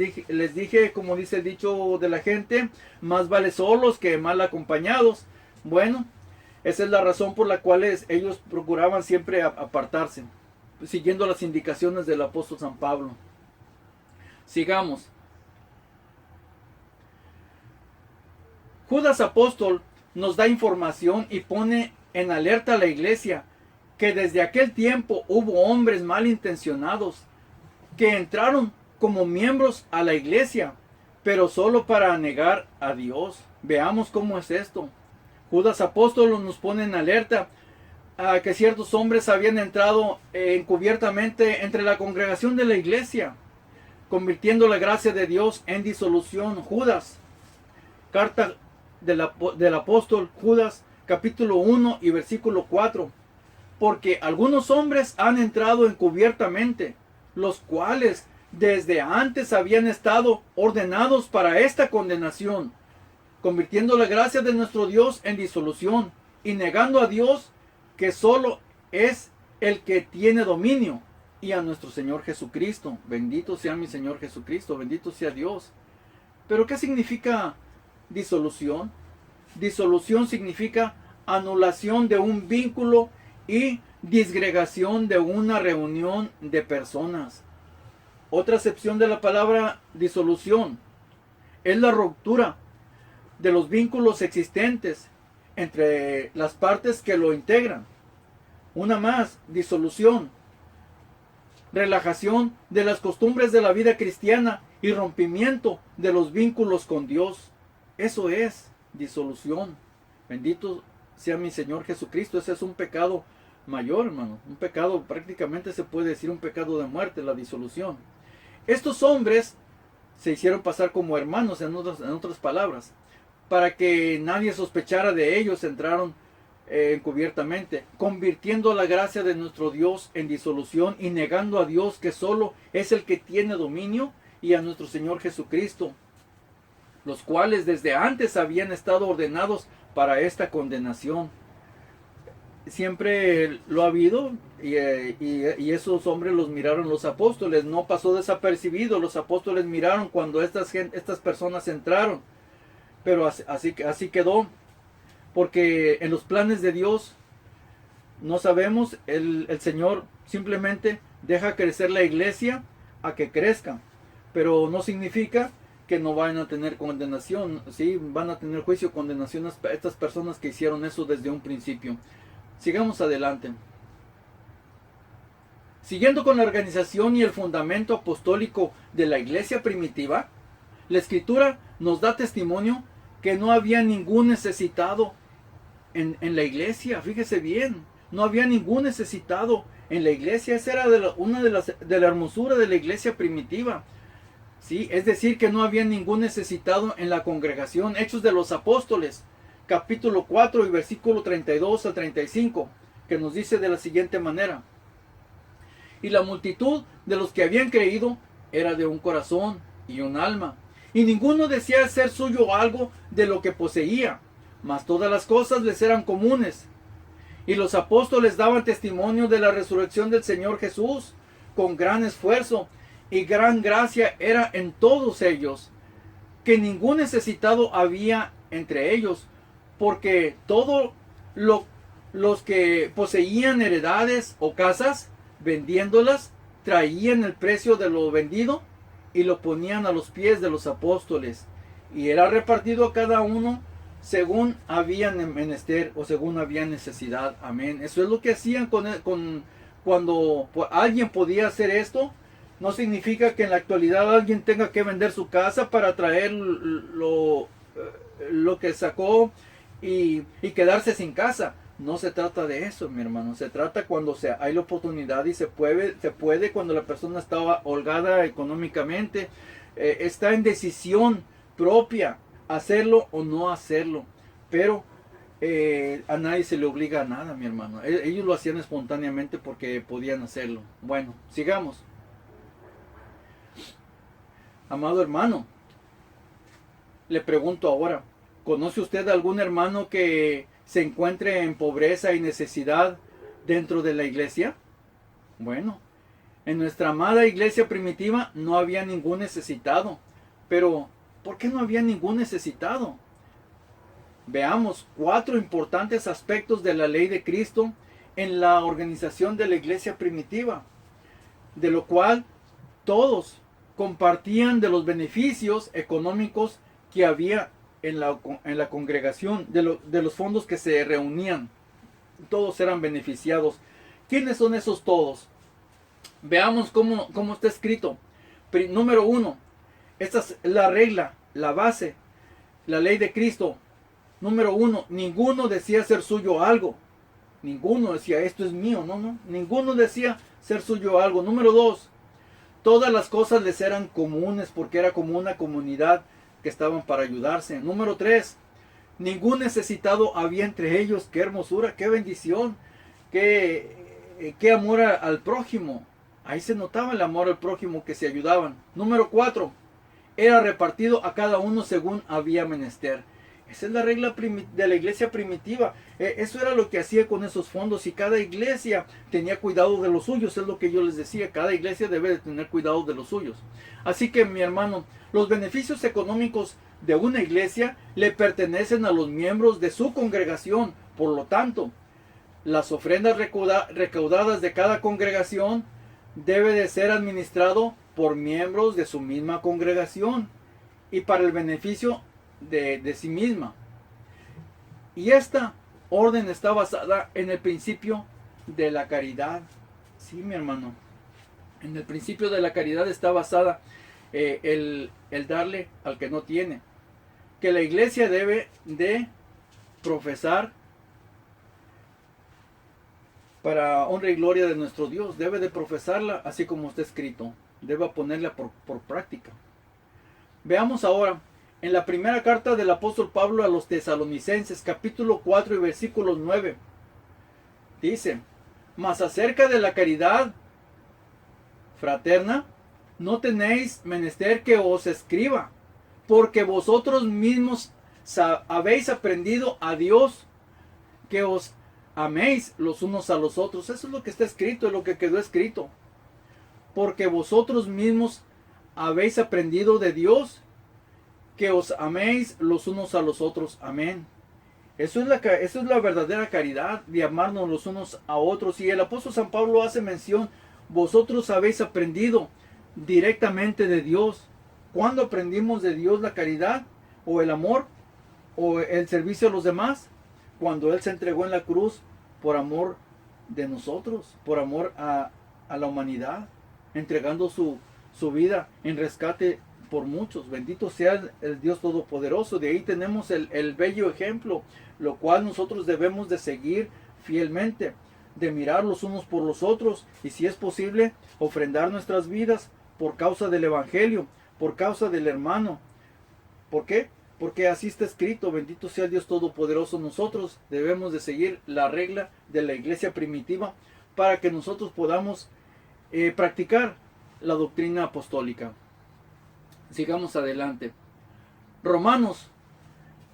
[SPEAKER 1] dije, como dice el dicho de la gente, más vale solos que mal acompañados. Bueno, esa es la razón por la cual ellos procuraban siempre apartarse, siguiendo las indicaciones del apóstol San Pablo. Sigamos. Judas apóstol nos da información y pone en alerta a la iglesia que desde aquel tiempo hubo hombres malintencionados que entraron como miembros a la iglesia, pero solo para negar a Dios. Veamos cómo es esto. Judas apóstol nos pone en alerta a que ciertos hombres habían entrado encubiertamente entre la congregación de la iglesia, convirtiendo la gracia de Dios en disolución. Judas, carta del apóstol Judas, capítulo 1 y versículo 4. Porque algunos hombres han entrado encubiertamente, los cuales desde antes habían estado ordenados para esta condenación, convirtiendo la gracia de nuestro Dios en disolución y negando a Dios, que solo es el que tiene dominio, y a nuestro Señor Jesucristo. Bendito sea mi Señor Jesucristo, bendito sea Dios. Pero ¿qué significa disolución? Disolución significa anulación de un vínculo y disgregación de una reunión de personas. Otra acepción de la palabra disolución es la ruptura de los vínculos existentes entre las partes que lo integran. Una más, disolución, relajación de las costumbres de la vida cristiana y rompimiento de los vínculos con Dios. Eso es disolución. Bendito sea mi Señor Jesucristo. Ese es un pecado mayor, hermano. Un pecado, prácticamente se puede decir un pecado de muerte, la disolución. Estos hombres se hicieron pasar como hermanos, en otras palabras. Para que nadie sospechara de ellos, entraron encubiertamente, convirtiendo la gracia de nuestro Dios en disolución y negando a Dios, que solo es el que tiene dominio, y a nuestro Señor Jesucristo, los cuales desde antes habían estado ordenados para esta condenación. Siempre lo ha habido, y esos hombres los miraron los apóstoles. No pasó desapercibido. Los apóstoles miraron cuando estas personas entraron. pero así quedó, porque en los planes de Dios no sabemos, el Señor simplemente deja crecer la iglesia a que crezca, pero no significa que no vayan a tener condenación, sí, van a tener juicio o condenación a estas personas que hicieron eso desde un principio. Sigamos adelante. Siguiendo con la organización y el fundamento apostólico de la iglesia primitiva, la Escritura nos da testimonio que no había ningún necesitado en la iglesia. Fíjese bien, no había ningún necesitado en la iglesia. Esa era una de la hermosura de la iglesia primitiva. ¿Sí? Es decir, que no había ningún necesitado en la congregación. Hechos de los Apóstoles, capítulo 4 y versículo 32 a 35, que nos dice de la siguiente manera: y la multitud de los que habían creído era de un corazón y un alma, y ninguno decía ser suyo algo de lo que poseía, mas todas las cosas les eran comunes. Y los apóstoles daban testimonio de la resurrección del Señor Jesús con gran esfuerzo, y gran gracia era en todos ellos, que ningún necesitado había entre ellos, porque todos los que poseían heredades o casas, vendiéndolas, traían el precio de lo vendido y lo ponían a los pies de los apóstoles, y era repartido a cada uno según habían menester o según había necesidad. Amén. Eso es lo que hacían cuando alguien podía hacer esto. No significa que en la actualidad alguien tenga que vender su casa para traer lo que sacó y quedarse sin casa. No se trata de eso, mi hermano. Se trata cuando hay la oportunidad y se puede cuando la persona está holgada económicamente. Está en decisión propia hacerlo o no hacerlo. Pero a nadie se le obliga a nada, mi hermano. Ellos lo hacían espontáneamente porque podían hacerlo. Bueno, sigamos. Amado hermano, le pregunto ahora, ¿conoce usted algún hermano que se encuentre en pobreza y necesidad dentro de la iglesia? Bueno, en nuestra amada iglesia primitiva no había ningún necesitado. Pero, ¿por qué no había ningún necesitado? Veamos 4 importantes aspectos de la ley de Cristo en la organización de la iglesia primitiva, de lo cual todos compartían de los beneficios económicos que había en la congregación, de los fondos que se reunían. Todos eran beneficiados. ¿Quiénes son esos todos? Veamos cómo está escrito. Número 1, esta es la regla, la base, la ley de Cristo. Número 1, ninguno decía ser suyo algo. Ninguno decía esto es mío, no. Ninguno decía ser suyo algo. Número 2, todas las cosas les eran comunes porque era como una comunidad que estaban para ayudarse. Número 3, ningún necesitado había entre ellos. Qué hermosura, qué bendición, qué amor al prójimo. Ahí se notaba el amor al prójimo, que se ayudaban. Número 4, era repartido a cada uno según había menester. Esa es la regla de la iglesia primitiva. Eso era lo que hacía con esos fondos, y cada iglesia tenía cuidado de los suyos. Es lo que yo les decía, cada iglesia debe de tener cuidado de los suyos. Así que, mi hermano, los beneficios económicos de una iglesia le pertenecen a los miembros de su congregación. Por lo tanto, las ofrendas recaudadas de cada congregación debe de ser administrado por miembros de su misma congregación y para el beneficio de sí misma. Y esta orden está basada en el principio de la caridad. Sí, mi hermano, en el principio de la caridad está basada el darle al que no tiene, que la iglesia debe de profesar para honra y gloria de nuestro Dios. Debe de profesarla así como está escrito, debe ponerla por práctica. Veamos ahora en la primera carta del apóstol Pablo a los tesalonicenses, capítulo 4 y versículos 9. Dice: mas acerca de la caridad fraterna, no tenéis menester que os escriba, porque vosotros mismos habéis aprendido a Dios, que os améis los unos a los otros. Eso es lo que está escrito, es lo que quedó escrito. Porque vosotros mismos habéis aprendido de Dios, que os améis los unos a los otros. Amén. Eso es la verdadera caridad, de amarnos los unos a otros. Y el apóstol San Pablo hace mención, vosotros habéis aprendido directamente de Dios. ¿Cuándo aprendimos de Dios la caridad o el amor o el servicio a los demás? Cuando Él se entregó en la cruz por amor de nosotros, por amor a la humanidad, entregando su vida en rescate por muchos. Bendito sea el Dios Todopoderoso. De ahí tenemos el bello ejemplo, lo cual nosotros debemos de seguir fielmente, de mirar los unos por los otros y, si es posible, ofrendar nuestras vidas por causa del Evangelio, por causa del hermano. ¿Por qué? Porque así está escrito. Bendito sea el Dios Todopoderoso. Nosotros debemos de seguir la regla de la iglesia primitiva para que nosotros podamos practicar la doctrina apostólica. Sigamos adelante. Romanos,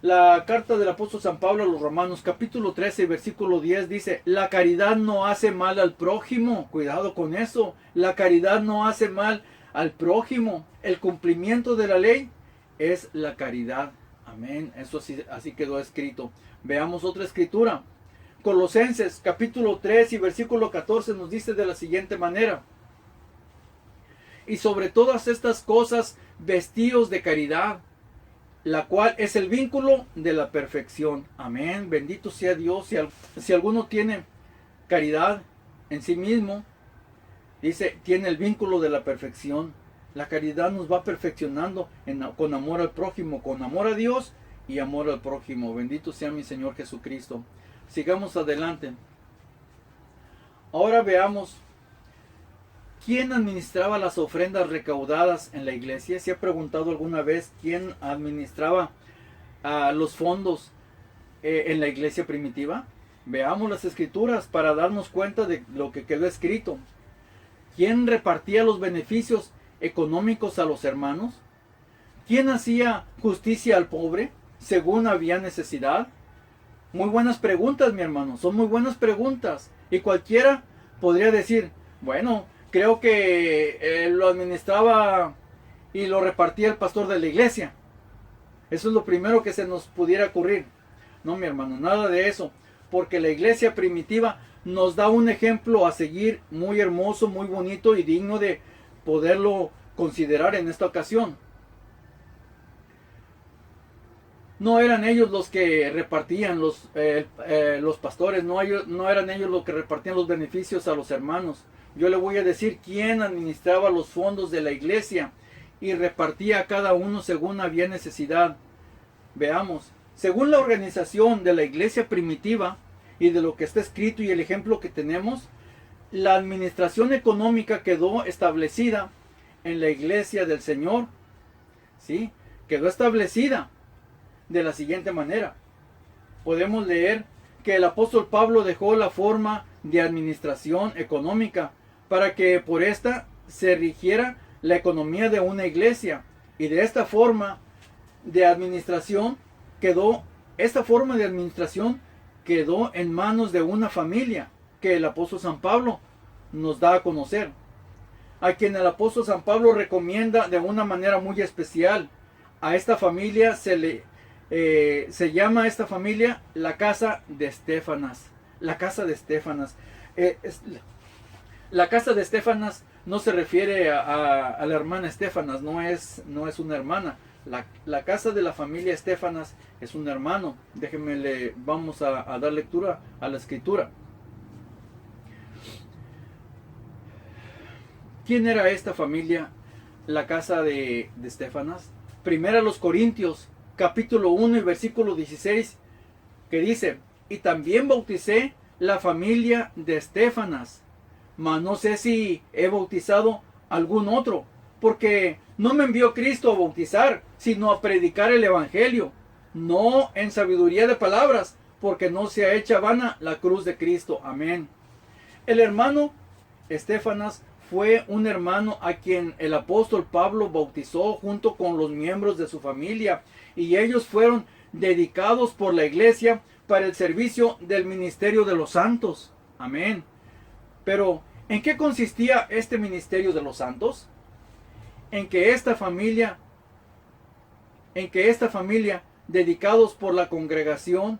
[SPEAKER 1] la carta del apóstol San Pablo a los Romanos, capítulo 13, versículo 10 dice, la caridad no hace mal al prójimo. Cuidado con eso. La caridad no hace mal al prójimo. El cumplimiento de la ley es la caridad. Amén. Eso así quedó escrito. Veamos otra escritura. Colosenses, capítulo 3 y versículo 14 nos dice de la siguiente manera. Y sobre todas estas cosas, vestíos de caridad, la cual es el vínculo de la perfección. Amén. Bendito sea Dios. Si alguno tiene caridad en sí mismo, dice, tiene el vínculo de la perfección. La caridad nos va perfeccionando con amor al prójimo, con amor a Dios y amor al prójimo. Bendito sea mi Señor Jesucristo. Sigamos adelante. Ahora veamos, ¿quién administraba las ofrendas recaudadas en la iglesia? ¿Se ha preguntado alguna vez quién administraba los fondos en la iglesia primitiva? Veamos las escrituras para darnos cuenta de lo que quedó escrito. ¿Quién repartía los beneficios económicos a los hermanos? ¿Quién hacía justicia al pobre según había necesidad? Muy buenas preguntas, mi hermano, son muy buenas preguntas. Y cualquiera podría decir, bueno, creo que lo administraba y lo repartía el pastor de la iglesia. Eso es lo primero que se nos pudiera ocurrir. No, mi hermano, nada de eso. Porque la iglesia primitiva nos da un ejemplo a seguir muy hermoso, muy bonito y digno de poderlo considerar en esta ocasión. No eran ellos los que repartían los pastores, no eran ellos los que repartían los beneficios a los hermanos. Yo le voy a decir quién administraba los fondos de la iglesia y repartía a cada uno según había necesidad. Veamos, según la organización de la iglesia primitiva y de lo que está escrito y el ejemplo que tenemos, la administración económica quedó establecida en la iglesia del Señor. ¿Sí? Quedó establecida de la siguiente manera. Podemos leer que el apóstol Pablo dejó la forma de administración económica para que por esta se rigiera la economía de una iglesia, y de esta forma de administración quedó en manos de una familia que el apóstol San Pablo nos da a conocer, a quien el apóstol San Pablo recomienda de una manera muy especial. A esta familia se llama esta familia la casa de Estéfanas. La casa de Estéfanas. La casa de Estéfanas no se refiere a la hermana Estéfanas, no es una hermana. La casa de la familia Estéfanas es un hermano. Vamos a dar lectura a la escritura. ¿Quién era esta familia? La casa de Estéfanas. Primera los Corintios, capítulo 1 y versículo 16, que dice, y también bauticé la familia de Estéfanas, mas no sé si he bautizado algún otro, porque no me envió Cristo a bautizar, sino a predicar el evangelio, no en sabiduría de palabras, porque no sea hecha vana la cruz de Cristo. Amén. El hermano Estéfanas fue un hermano a quien el apóstol Pablo bautizó junto con los miembros de su familia, y ellos fueron dedicados por la iglesia para el servicio del ministerio de los santos. Amén. Pero, ¿en qué consistía este ministerio de los santos? En que esta familia en que esta familia, dedicados por la congregación,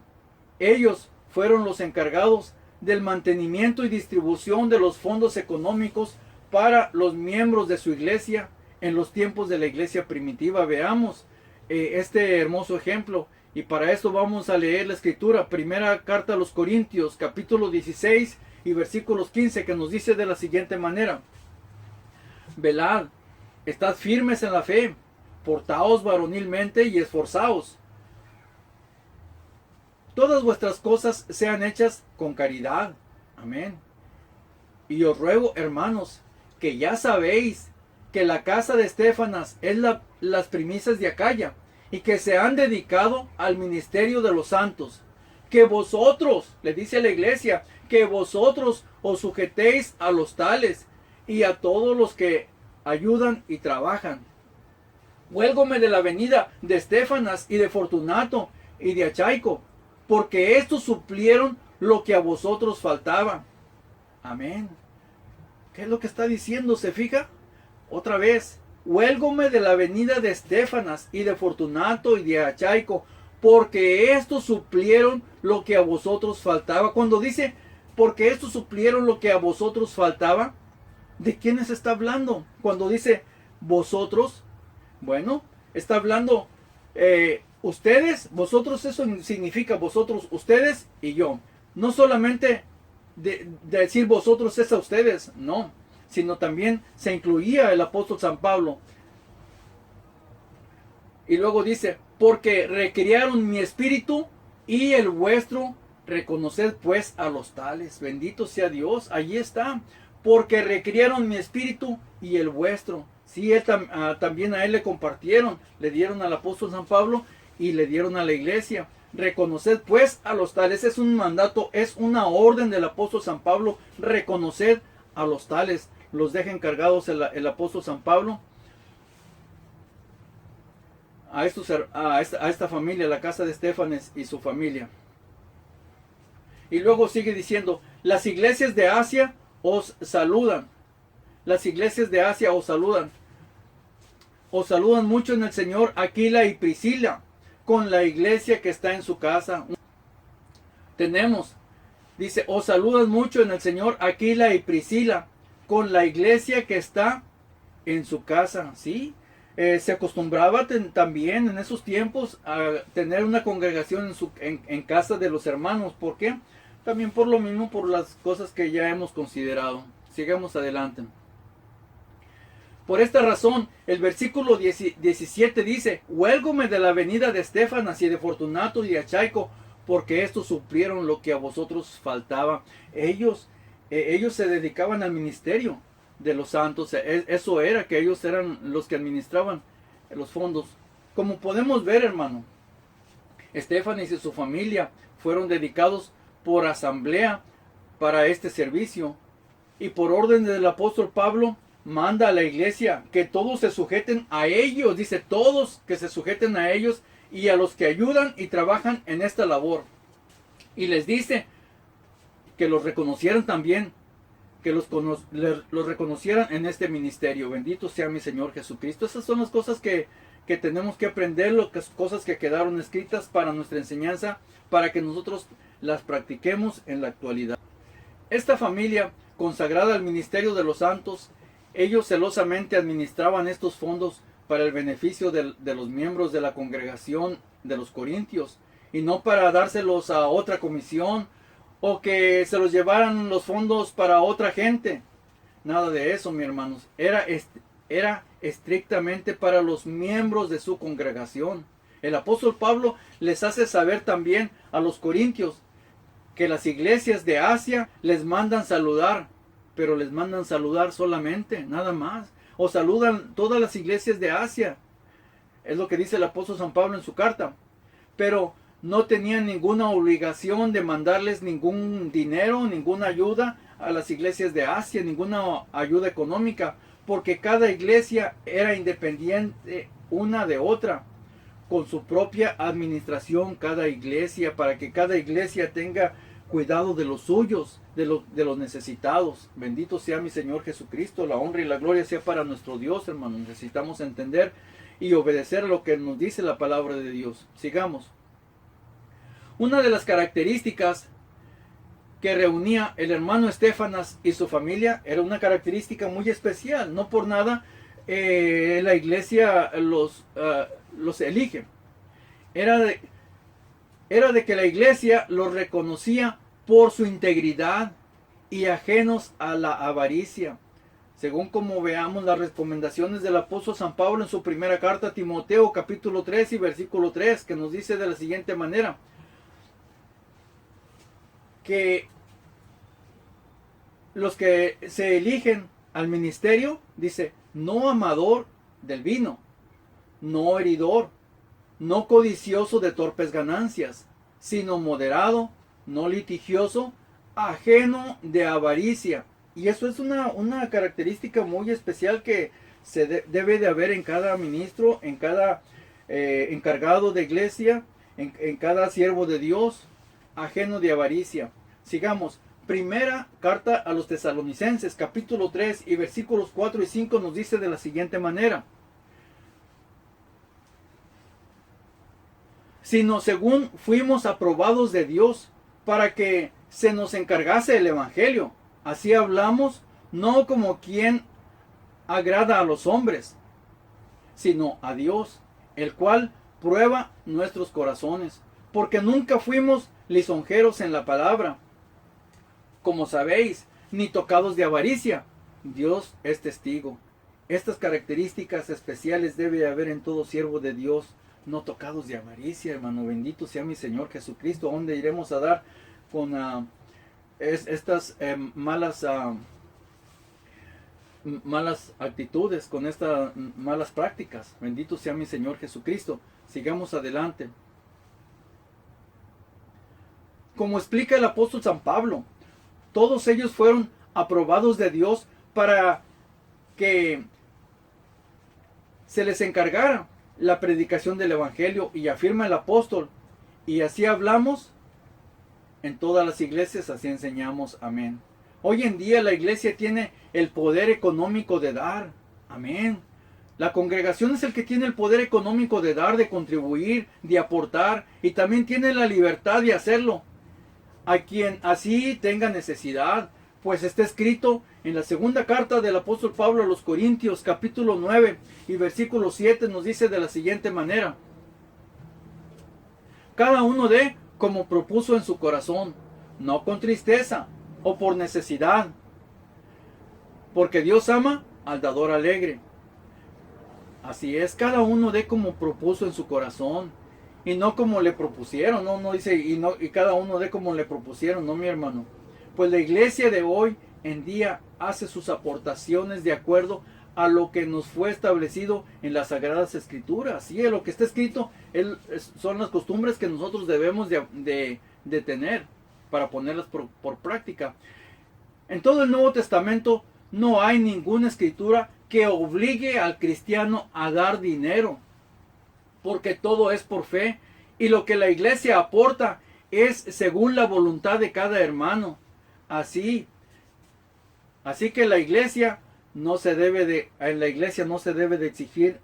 [SPEAKER 1] ellos fueron los encargados del mantenimiento y distribución de los fondos económicos para los miembros de su iglesia en los tiempos de la iglesia primitiva. Veamos este hermoso ejemplo, y para esto vamos a leer la escritura, primera carta a los Corintios, capítulo 16 y versículos 15, que nos dice de la siguiente manera: velad, estad firmes en la fe, portaos varonilmente y esforzaos. Todas vuestras cosas sean hechas con caridad. Amén. Y os ruego, hermanos, que ya sabéis que la casa de Estéfanas es las primicias de Acaya, y que se han dedicado al ministerio de los santos. Que vosotros, le dice a la iglesia, que vosotros os sujetéis a los tales y a todos los que ayudan y trabajan. Huélgome de la venida de Estéfanas y de Fortunato y de Achaico, porque estos suplieron lo que a vosotros faltaba. Amén. ¿Qué es lo que está diciendo? ¿Se fija? Otra vez. Huélgome de la venida de Estéfanas y de Fortunato y de Achaico, porque estos suplieron lo que a vosotros faltaba. Cuando dice, porque estos suplieron lo que a vosotros faltaba, ¿de quiénes está hablando? Cuando dice vosotros, bueno, está hablando ustedes, vosotros, eso significa vosotros, ustedes y yo. No solamente de decir vosotros es a ustedes, no, sino también se incluía el apóstol San Pablo. Y luego dice, porque recriaron mi espíritu y el vuestro, reconoced pues a los tales. Bendito sea Dios, allí está. Porque recriaron mi espíritu y el vuestro. Sí, también a él le compartieron, le dieron al apóstol San Pablo y le dieron a la iglesia. Reconoced pues a los tales. Es un mandato, es una orden del apóstol San Pablo. Reconoced a los tales. Los deja encargados el apóstol San Pablo a esta familia, la casa de Estéfanas y su familia. Y luego sigue diciendo, las iglesias de Asia os saludan. Las iglesias de Asia os saludan. Os saludan mucho en el Señor Aquila y Priscila, con la iglesia que está en su casa. Tenemos, dice, os saludan mucho en el Señor Aquila y Priscila, con la iglesia que está en su casa. ¿Sí? Se acostumbraba también en esos tiempos a tener una congregación en casa de los hermanos. ¿Por qué? También por lo mismo, por las cosas que ya hemos considerado. Sigamos adelante. Por esta razón, el versículo 17 dice, huélgome de la venida de Estéfanas y de Fortunato y de Achaico, porque estos suplieron lo que a vosotros faltaba. Ellos se dedicaban al ministerio de los santos. Eso era, que ellos eran los que administraban los fondos. Como podemos ver, hermano, Estéfanas y su familia fueron dedicados por asamblea para este servicio, y por orden del apóstol Pablo manda a la iglesia que todos se sujeten a ellos. Dice, todos que se sujeten a ellos y a los que ayudan y trabajan en esta labor. Y les dice que los reconocieran también, que los reconocieran en este ministerio. Bendito sea mi Señor Jesucristo. Esas son las cosas que tenemos que aprender, las cosas que quedaron escritas para nuestra enseñanza, para que nosotros las practiquemos en la actualidad. Esta familia consagrada al ministerio de los santos, ellos celosamente administraban estos fondos para el beneficio de los miembros de la congregación de los Corintios, y no para dárselos a otra comisión o que se los llevaran los fondos para otra gente. Nada de eso, mis hermanos. Era estrictamente para los miembros de su congregación. El apóstol Pablo les hace saber también a los corintios que las iglesias de Asia les mandan saludar, pero les mandan saludar solamente, nada más. O saludan todas las iglesias de Asia. Es lo que dice el apóstol San Pablo en su carta. Pero no tenían ninguna obligación de mandarles ningún dinero, ninguna ayuda a las iglesias de Asia, ninguna ayuda económica, porque cada iglesia era independiente una de otra, con su propia administración cada iglesia, para que cada iglesia tenga cuidado de los suyos, de los necesitados. Bendito sea mi Señor Jesucristo, la honra y la gloria sea para nuestro Dios, hermanos. Necesitamos entender y obedecer a lo que nos dice la palabra de Dios. Sigamos. Una de las características que reunía el hermano Estefanas y su familia era una característica muy especial. No por nada la iglesia los elige. Era de que la iglesia los reconocía por su integridad y ajenos a la avaricia. Según como veamos las recomendaciones del apóstol San Pablo en su primera carta a Timoteo, capítulo 3 y versículo 3, que nos dice de la siguiente manera: que los que se eligen al ministerio, dice, no amador del vino, no heridor, no codicioso de torpes ganancias, sino moderado, no litigioso, ajeno de avaricia. Y eso es una característica muy especial que debe de haber en cada ministro, en cada encargado de iglesia, en cada siervo de Dios, ajeno de avaricia. Sigamos. Primera carta a los tesalonicenses, capítulo 3 y versículos 4 y 5 nos dice de la siguiente manera: sino según fuimos aprobados de Dios para que se nos encargase el evangelio. Así hablamos, no como quien agrada a los hombres, sino a Dios, el cual prueba nuestros corazones, porque nunca fuimos lisonjeros en la palabra, como sabéis, ni tocados de avaricia. Dios es testigo. Estas características especiales debe haber en todo siervo de Dios, no tocados de avaricia, hermano. Bendito sea mi Señor Jesucristo. ¿Dónde iremos a dar con estas malas actitudes, con estas malas prácticas? Bendito sea mi Señor Jesucristo. Sigamos adelante. Como explica el apóstol San Pablo, todos ellos fueron aprobados de Dios para que se les encargara la predicación del evangelio, y afirma el apóstol: y así hablamos en todas las iglesias, así enseñamos. Amén. Hoy en día la iglesia tiene el poder económico de dar. Amén. La congregación es el que tiene el poder económico de dar, de contribuir, de aportar, y también tiene la libertad de hacerlo a quien así tenga necesidad, pues está escrito en la segunda carta del apóstol Pablo a los Corintios, capítulo 9 y versículo 7, nos dice de la siguiente manera: cada uno dé como propuso en su corazón, no con tristeza o por necesidad, porque Dios ama al dador alegre. Así es, cada uno dé como propuso en su corazón, y no como le propusieron. No dice y cada uno dé como le propusieron, no, mi hermano. Pues la iglesia de hoy en día hace sus aportaciones de acuerdo a lo que nos fue establecido en las Sagradas Escrituras. Sí, lo que está escrito son las costumbres que nosotros debemos de tener para ponerlas por práctica. En todo el Nuevo Testamento no hay ninguna escritura que obligue al cristiano a dar dinero, porque todo es por fe, y lo que la iglesia aporta es según la voluntad de cada hermano. Así que en la iglesia no se debe de exigir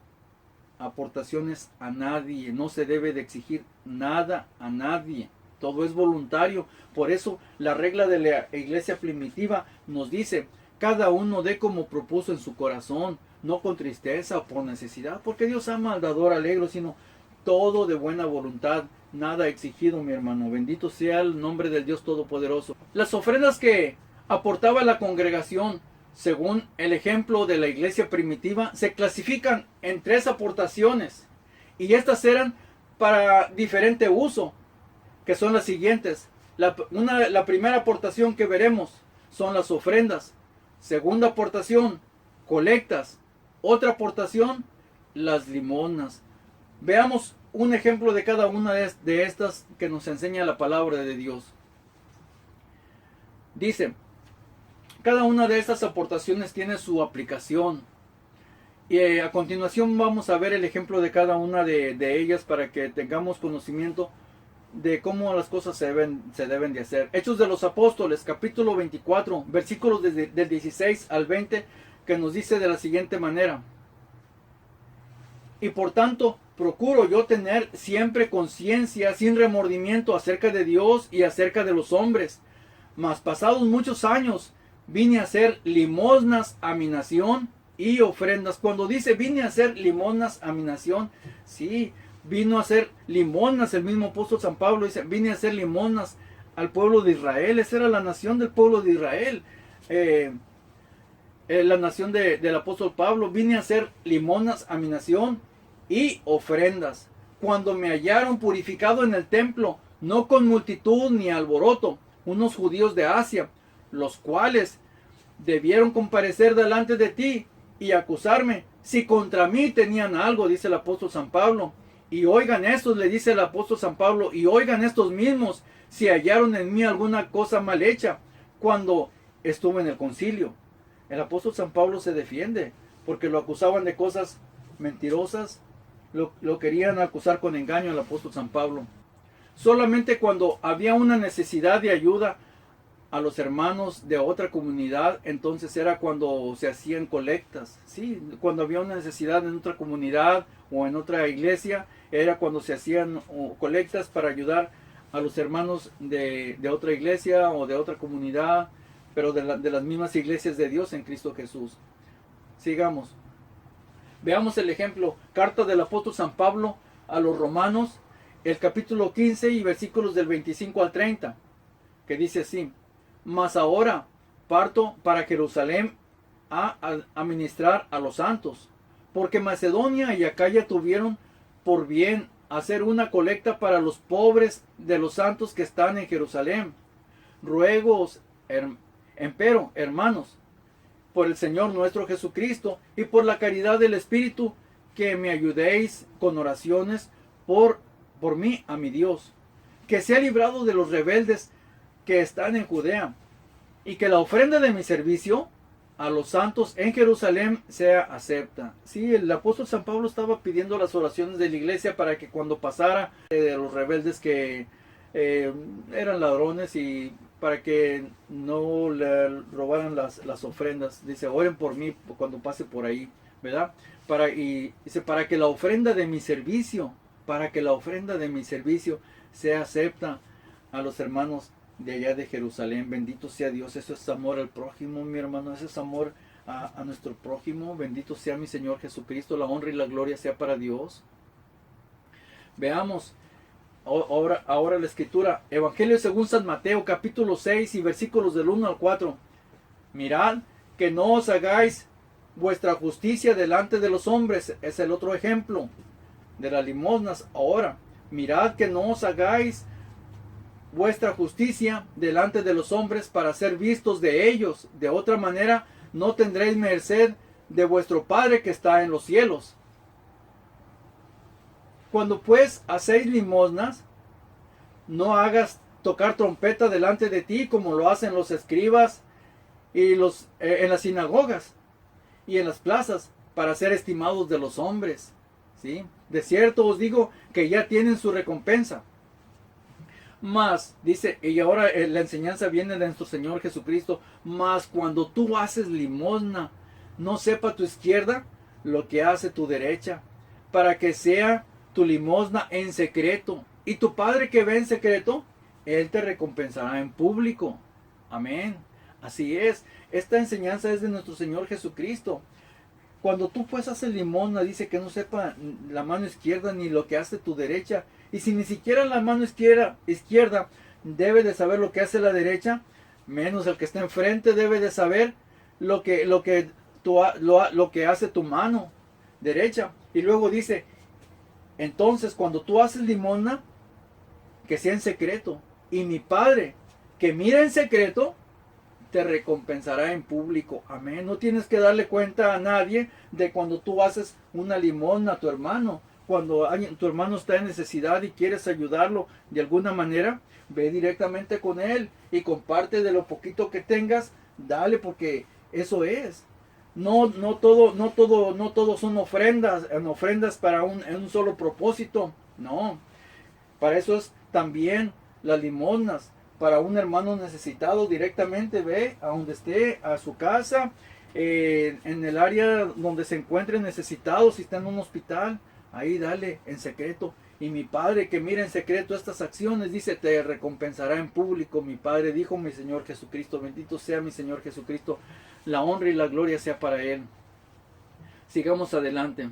[SPEAKER 1] aportaciones a nadie, no se debe de exigir nada a nadie. Todo es voluntario. Por eso la regla de la iglesia primitiva nos dice: cada uno dé como propuso en su corazón, no con tristeza o por necesidad, porque Dios ama al dador alegre, sino todo de buena voluntad, nada exigido, mi hermano. Bendito sea el nombre del Dios Todopoderoso. Las ofrendas que aportaba la congregación, según el ejemplo de la iglesia primitiva, se clasifican en 3 aportaciones, y estas eran para diferente uso, que son las siguientes. La primera aportación que veremos son las ofrendas. Segunda aportación, colectas. Otra aportación, las limonas. Veamos un ejemplo de cada una de estas que nos enseña la palabra de Dios. Dice: cada una de estas aportaciones tiene su aplicación. Y a continuación vamos a ver el ejemplo de cada una de ellas para que tengamos conocimiento de cómo las cosas se deben de hacer. Hechos de los Apóstoles, capítulo 24, versículos del 16 al 20, que nos dice de la siguiente manera: Y por tanto, procuro yo tener siempre conciencia sin remordimiento acerca de Dios y acerca de los hombres. Mas pasados muchos años, vine a hacer limosnas a mi nación y ofrendas. Cuando dice vine a hacer limosnas a mi nación, sí, vino a hacer limosnas. El mismo apóstol San Pablo dice, vine a hacer limosnas al pueblo de Israel. Esa era la nación del pueblo de Israel. La nación del apóstol Pablo. Vine a hacer limosnas a mi nación y ofrendas. Cuando me hallaron purificado en el templo, no con multitud ni alboroto, unos judíos de Asia, los cuales debieron comparecer delante de ti y acusarme si contra mí tenían algo, dice el apóstol San Pablo. Y oigan estos, le dice el apóstol San Pablo, y oigan estos mismos si hallaron en mí alguna cosa mal hecha cuando estuve en el concilio. El apóstol San Pablo se defiende porque lo acusaban de cosas mentirosas, lo querían acusar con engaño al apóstol San Pablo. Solamente cuando había una necesidad de ayuda a los hermanos de otra comunidad, entonces era cuando se hacían colectas. Sí, cuando había una necesidad en otra comunidad o en otra iglesia, era cuando se hacían colectas para ayudar a los hermanos de otra iglesia o de otra comunidad, pero de las mismas iglesias de Dios en Cristo Jesús. Sigamos. Veamos el ejemplo. Carta del apóstol San Pablo a los romanos, el capítulo 15 y versículos del 25 al 30, que dice así: mas ahora parto para Jerusalén a ministrar a los santos, porque Macedonia y Acaya tuvieron por bien hacer una colecta para los pobres de los santos que están en Jerusalén. Ruegos, empero, hermanos, por el Señor nuestro Jesucristo y por la caridad del Espíritu, que me ayudéis con oraciones por mí a mi Dios, que sea librado de los rebeldes que están en Judea, y que la ofrenda de mi servicio a los santos en Jerusalén sea acepta. Sí, el apóstol San Pablo estaba pidiendo las oraciones de la iglesia para que cuando pasara de los rebeldes que eran ladrones, y para que no le robaran las ofrendas. Dice, oren por mí cuando pase por ahí, ¿verdad? Dice, para que la ofrenda de mi servicio, sea acepta a los hermanos de allá de Jerusalén. Bendito sea Dios. Eso es amor al prójimo, mi hermano. Eso es amor a nuestro prójimo. Bendito sea mi Señor Jesucristo. La honra y la gloria sea para Dios. Veamos ahora la escritura. Evangelio según San Mateo, capítulo 6 y versículos del 1 al 4. Mirad que no os hagáis vuestra justicia delante de los hombres. Es el otro ejemplo de las limosnas. Ahora, mirad que no os hagáis vuestra justicia delante de los hombres para ser vistos de ellos. De otra manera no tendréis merced de vuestro Padre que está en los cielos. Cuando pues hacéis limosnas, no hagas tocar trompeta delante de ti como lo hacen los escribas y en las sinagogas y en las plazas para ser estimados de los hombres. ¿Sí? De cierto os digo que ya tienen su recompensa. Mas, dice, y ahora la enseñanza viene de nuestro Señor Jesucristo, mas cuando tú haces limosna, no sepa tu izquierda lo que hace tu derecha, para que sea tu limosna en secreto, y tu Padre que ve en secreto, Él te recompensará en público. Amén. Así es, esta enseñanza es de nuestro Señor Jesucristo. Cuando tú pues haces limosna, dice que no sepa la mano izquierda ni lo que hace tu derecha. Y si ni siquiera la mano izquierda debe de saber lo que hace la derecha, menos el que está enfrente debe de saber lo que hace tu mano derecha. Y luego dice, entonces cuando tú haces limosna, que sea en secreto. Y mi Padre, que mira en secreto, te recompensará en público. Amén. No tienes que darle cuenta a nadie de cuando tú haces una limosna a tu hermano. Cuando tu hermano está en necesidad y quieres ayudarlo de alguna manera, ve directamente con él y comparte de lo poquito que tengas, dale, porque eso es. No todo son ofrendas para un solo propósito. No. Para eso es también las limosnas. Para un hermano necesitado, directamente ve a donde esté, a su casa, en el área donde se encuentre necesitado, si está en un hospital, ahí dale en secreto. Y mi Padre que mira en secreto estas acciones, dice, te recompensará en público. Mi Padre dijo, mi Señor Jesucristo, bendito sea mi Señor Jesucristo, la honra y la gloria sea para Él. Sigamos adelante.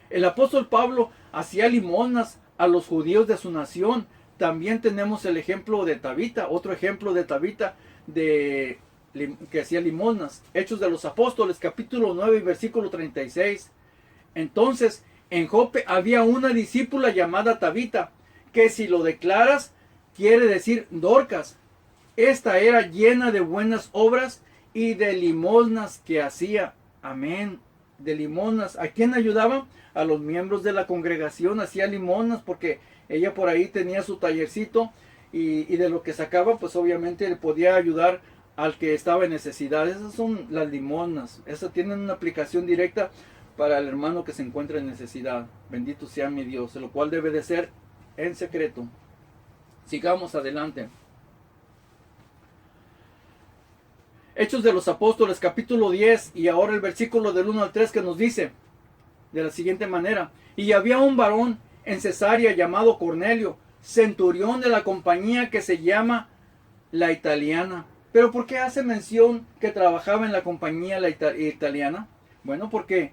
[SPEAKER 1] El apóstol Pablo hacía limosnas a los judíos de su nación. También tenemos el ejemplo de Tabita, otro ejemplo de Tabita que hacía limosnas. Hechos de los Apóstoles, capítulo 9, versículo 36. Entonces, en Jope había una discípula llamada Tabita, que si lo declaras, quiere decir Dorcas. Esta era llena de buenas obras y de limosnas que hacía. Amén. De limosnas. ¿A quién ayudaba? A los miembros de la congregación. Hacía limosnas porque ella por ahí tenía su tallercito y de lo que sacaba, pues obviamente le podía ayudar al que estaba en necesidad. Esas son las limosnas. Esas tienen una aplicación directa para el hermano que se encuentra en necesidad. Bendito sea mi Dios, lo cual debe de ser en secreto. Sigamos adelante. Hechos de los Apóstoles, capítulo 10, y ahora el versículo del 1 al 3, que nos dice de la siguiente manera: y había un varón en Cesarea llamado Cornelio, centurión de la compañía que se llama La Italiana. ¿Pero por qué hace mención que trabajaba en la compañía italiana? Bueno, porque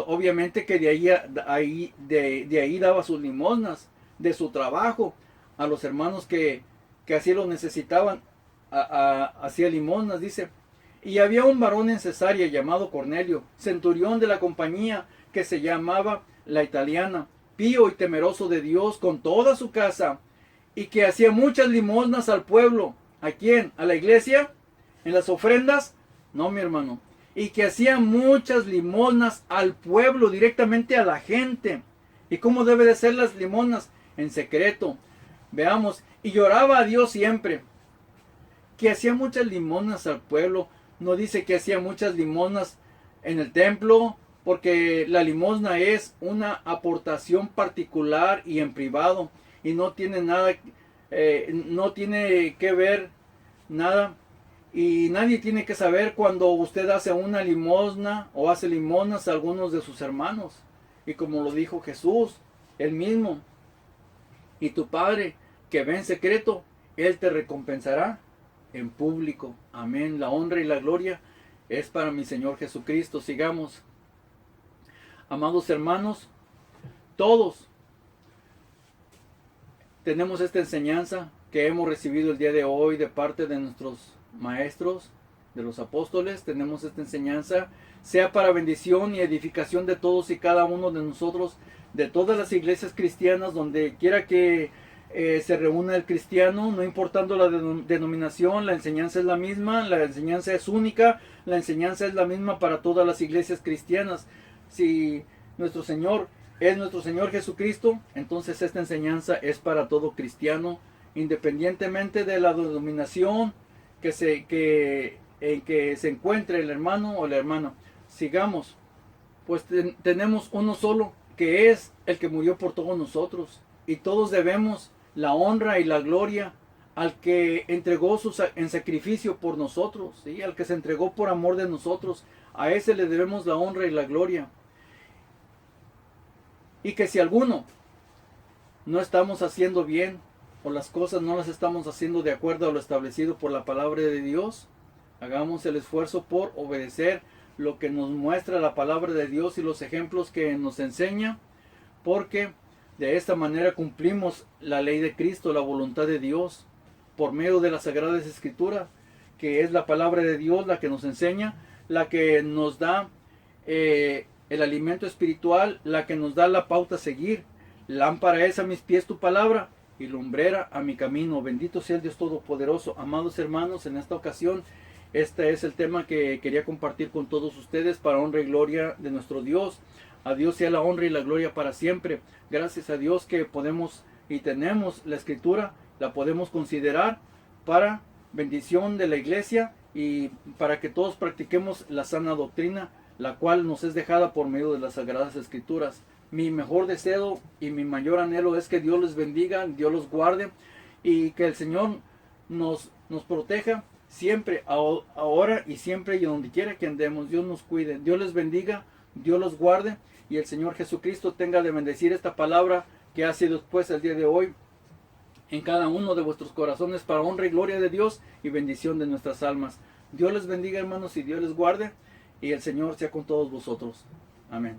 [SPEAKER 1] obviamente que de ahí daba sus limosnas, de su trabajo, a los hermanos que así lo necesitaban, hacía limosnas, dice. Y había un varón en Cesarea llamado Cornelio, centurión de la compañía que se llamaba La Italiana, pío y temeroso de Dios con toda su casa, y que hacía muchas limosnas al pueblo. ¿A quién? ¿A la iglesia? ¿En las ofrendas? No, mi hermano. Y que hacía muchas limosnas al pueblo, directamente a la gente. ¿Y cómo debe de ser las limosnas? En secreto. Veamos. Y lloraba a Dios siempre. Que hacía muchas limosnas al pueblo. No dice que hacía muchas limosnas en el templo, porque la limosna es una aportación particular y en privado. Y no tiene nada, no tiene que ver nada. Y nadie tiene que saber cuando usted hace una limosna o hace limosnas a algunos de sus hermanos. Y como lo dijo Jesús, Él mismo: y tu Padre que ve en secreto, Él te recompensará en público. Amén. La honra y la gloria es para mi Señor Jesucristo. Sigamos. Amados hermanos, todos tenemos esta enseñanza que hemos recibido el día de hoy de parte de nuestros maestros, de los apóstoles. Tenemos esta enseñanza, sea para bendición y edificación de todos y cada uno de nosotros, de todas las iglesias cristianas, donde quiera que se reúna el cristiano, no importando la denominación. La enseñanza es la misma, la enseñanza es única, la enseñanza es la misma para todas las iglesias cristianas. Si nuestro Señor es nuestro Señor Jesucristo, entonces esta enseñanza es para todo cristiano, independientemente de la denominación en que se encuentre el hermano o la hermana. Sigamos. Pues tenemos uno solo, que es el que murió por todos nosotros, y todos debemos la honra y la gloria al que entregó en sacrificio por nosotros, ¿sí? Al que se entregó por amor de nosotros. A ese le debemos la honra y la gloria. Y que si alguno no estamos haciendo bien, o las cosas no las estamos haciendo de acuerdo a lo establecido por la palabra de Dios, hagamos el esfuerzo por obedecer lo que nos muestra la palabra de Dios y los ejemplos que nos enseña, porque de esta manera cumplimos la ley de Cristo, la voluntad de Dios, por medio de las Sagradas Escrituras, que es la palabra de Dios la que nos enseña, la que nos da el alimento espiritual, la que nos da la pauta a seguir. Lámpara es a mis pies tu palabra y lumbrera a mi camino. Bendito sea el Dios Todopoderoso. Amados hermanos, en esta ocasión este es el tema que quería compartir con todos ustedes, para honra y gloria de nuestro Dios. A Dios sea la honra y la gloria para siempre. Gracias a Dios que podemos y tenemos la Escritura, la podemos considerar para bendición de la iglesia y para que todos practiquemos la sana doctrina, la cual nos es dejada por medio de las Sagradas Escrituras. Mi mejor deseo y mi mayor anhelo es que Dios les bendiga, Dios los guarde y que el Señor nos proteja siempre, ahora y siempre, y donde quiera que andemos. Dios nos cuide, Dios les bendiga, Dios los guarde y el Señor Jesucristo tenga de bendecir esta palabra que ha sido expuesta el día de hoy en cada uno de vuestros corazones para honra y gloria de Dios y bendición de nuestras almas. Dios les bendiga, hermanos, y Dios les guarde y el Señor sea con todos vosotros. Amén.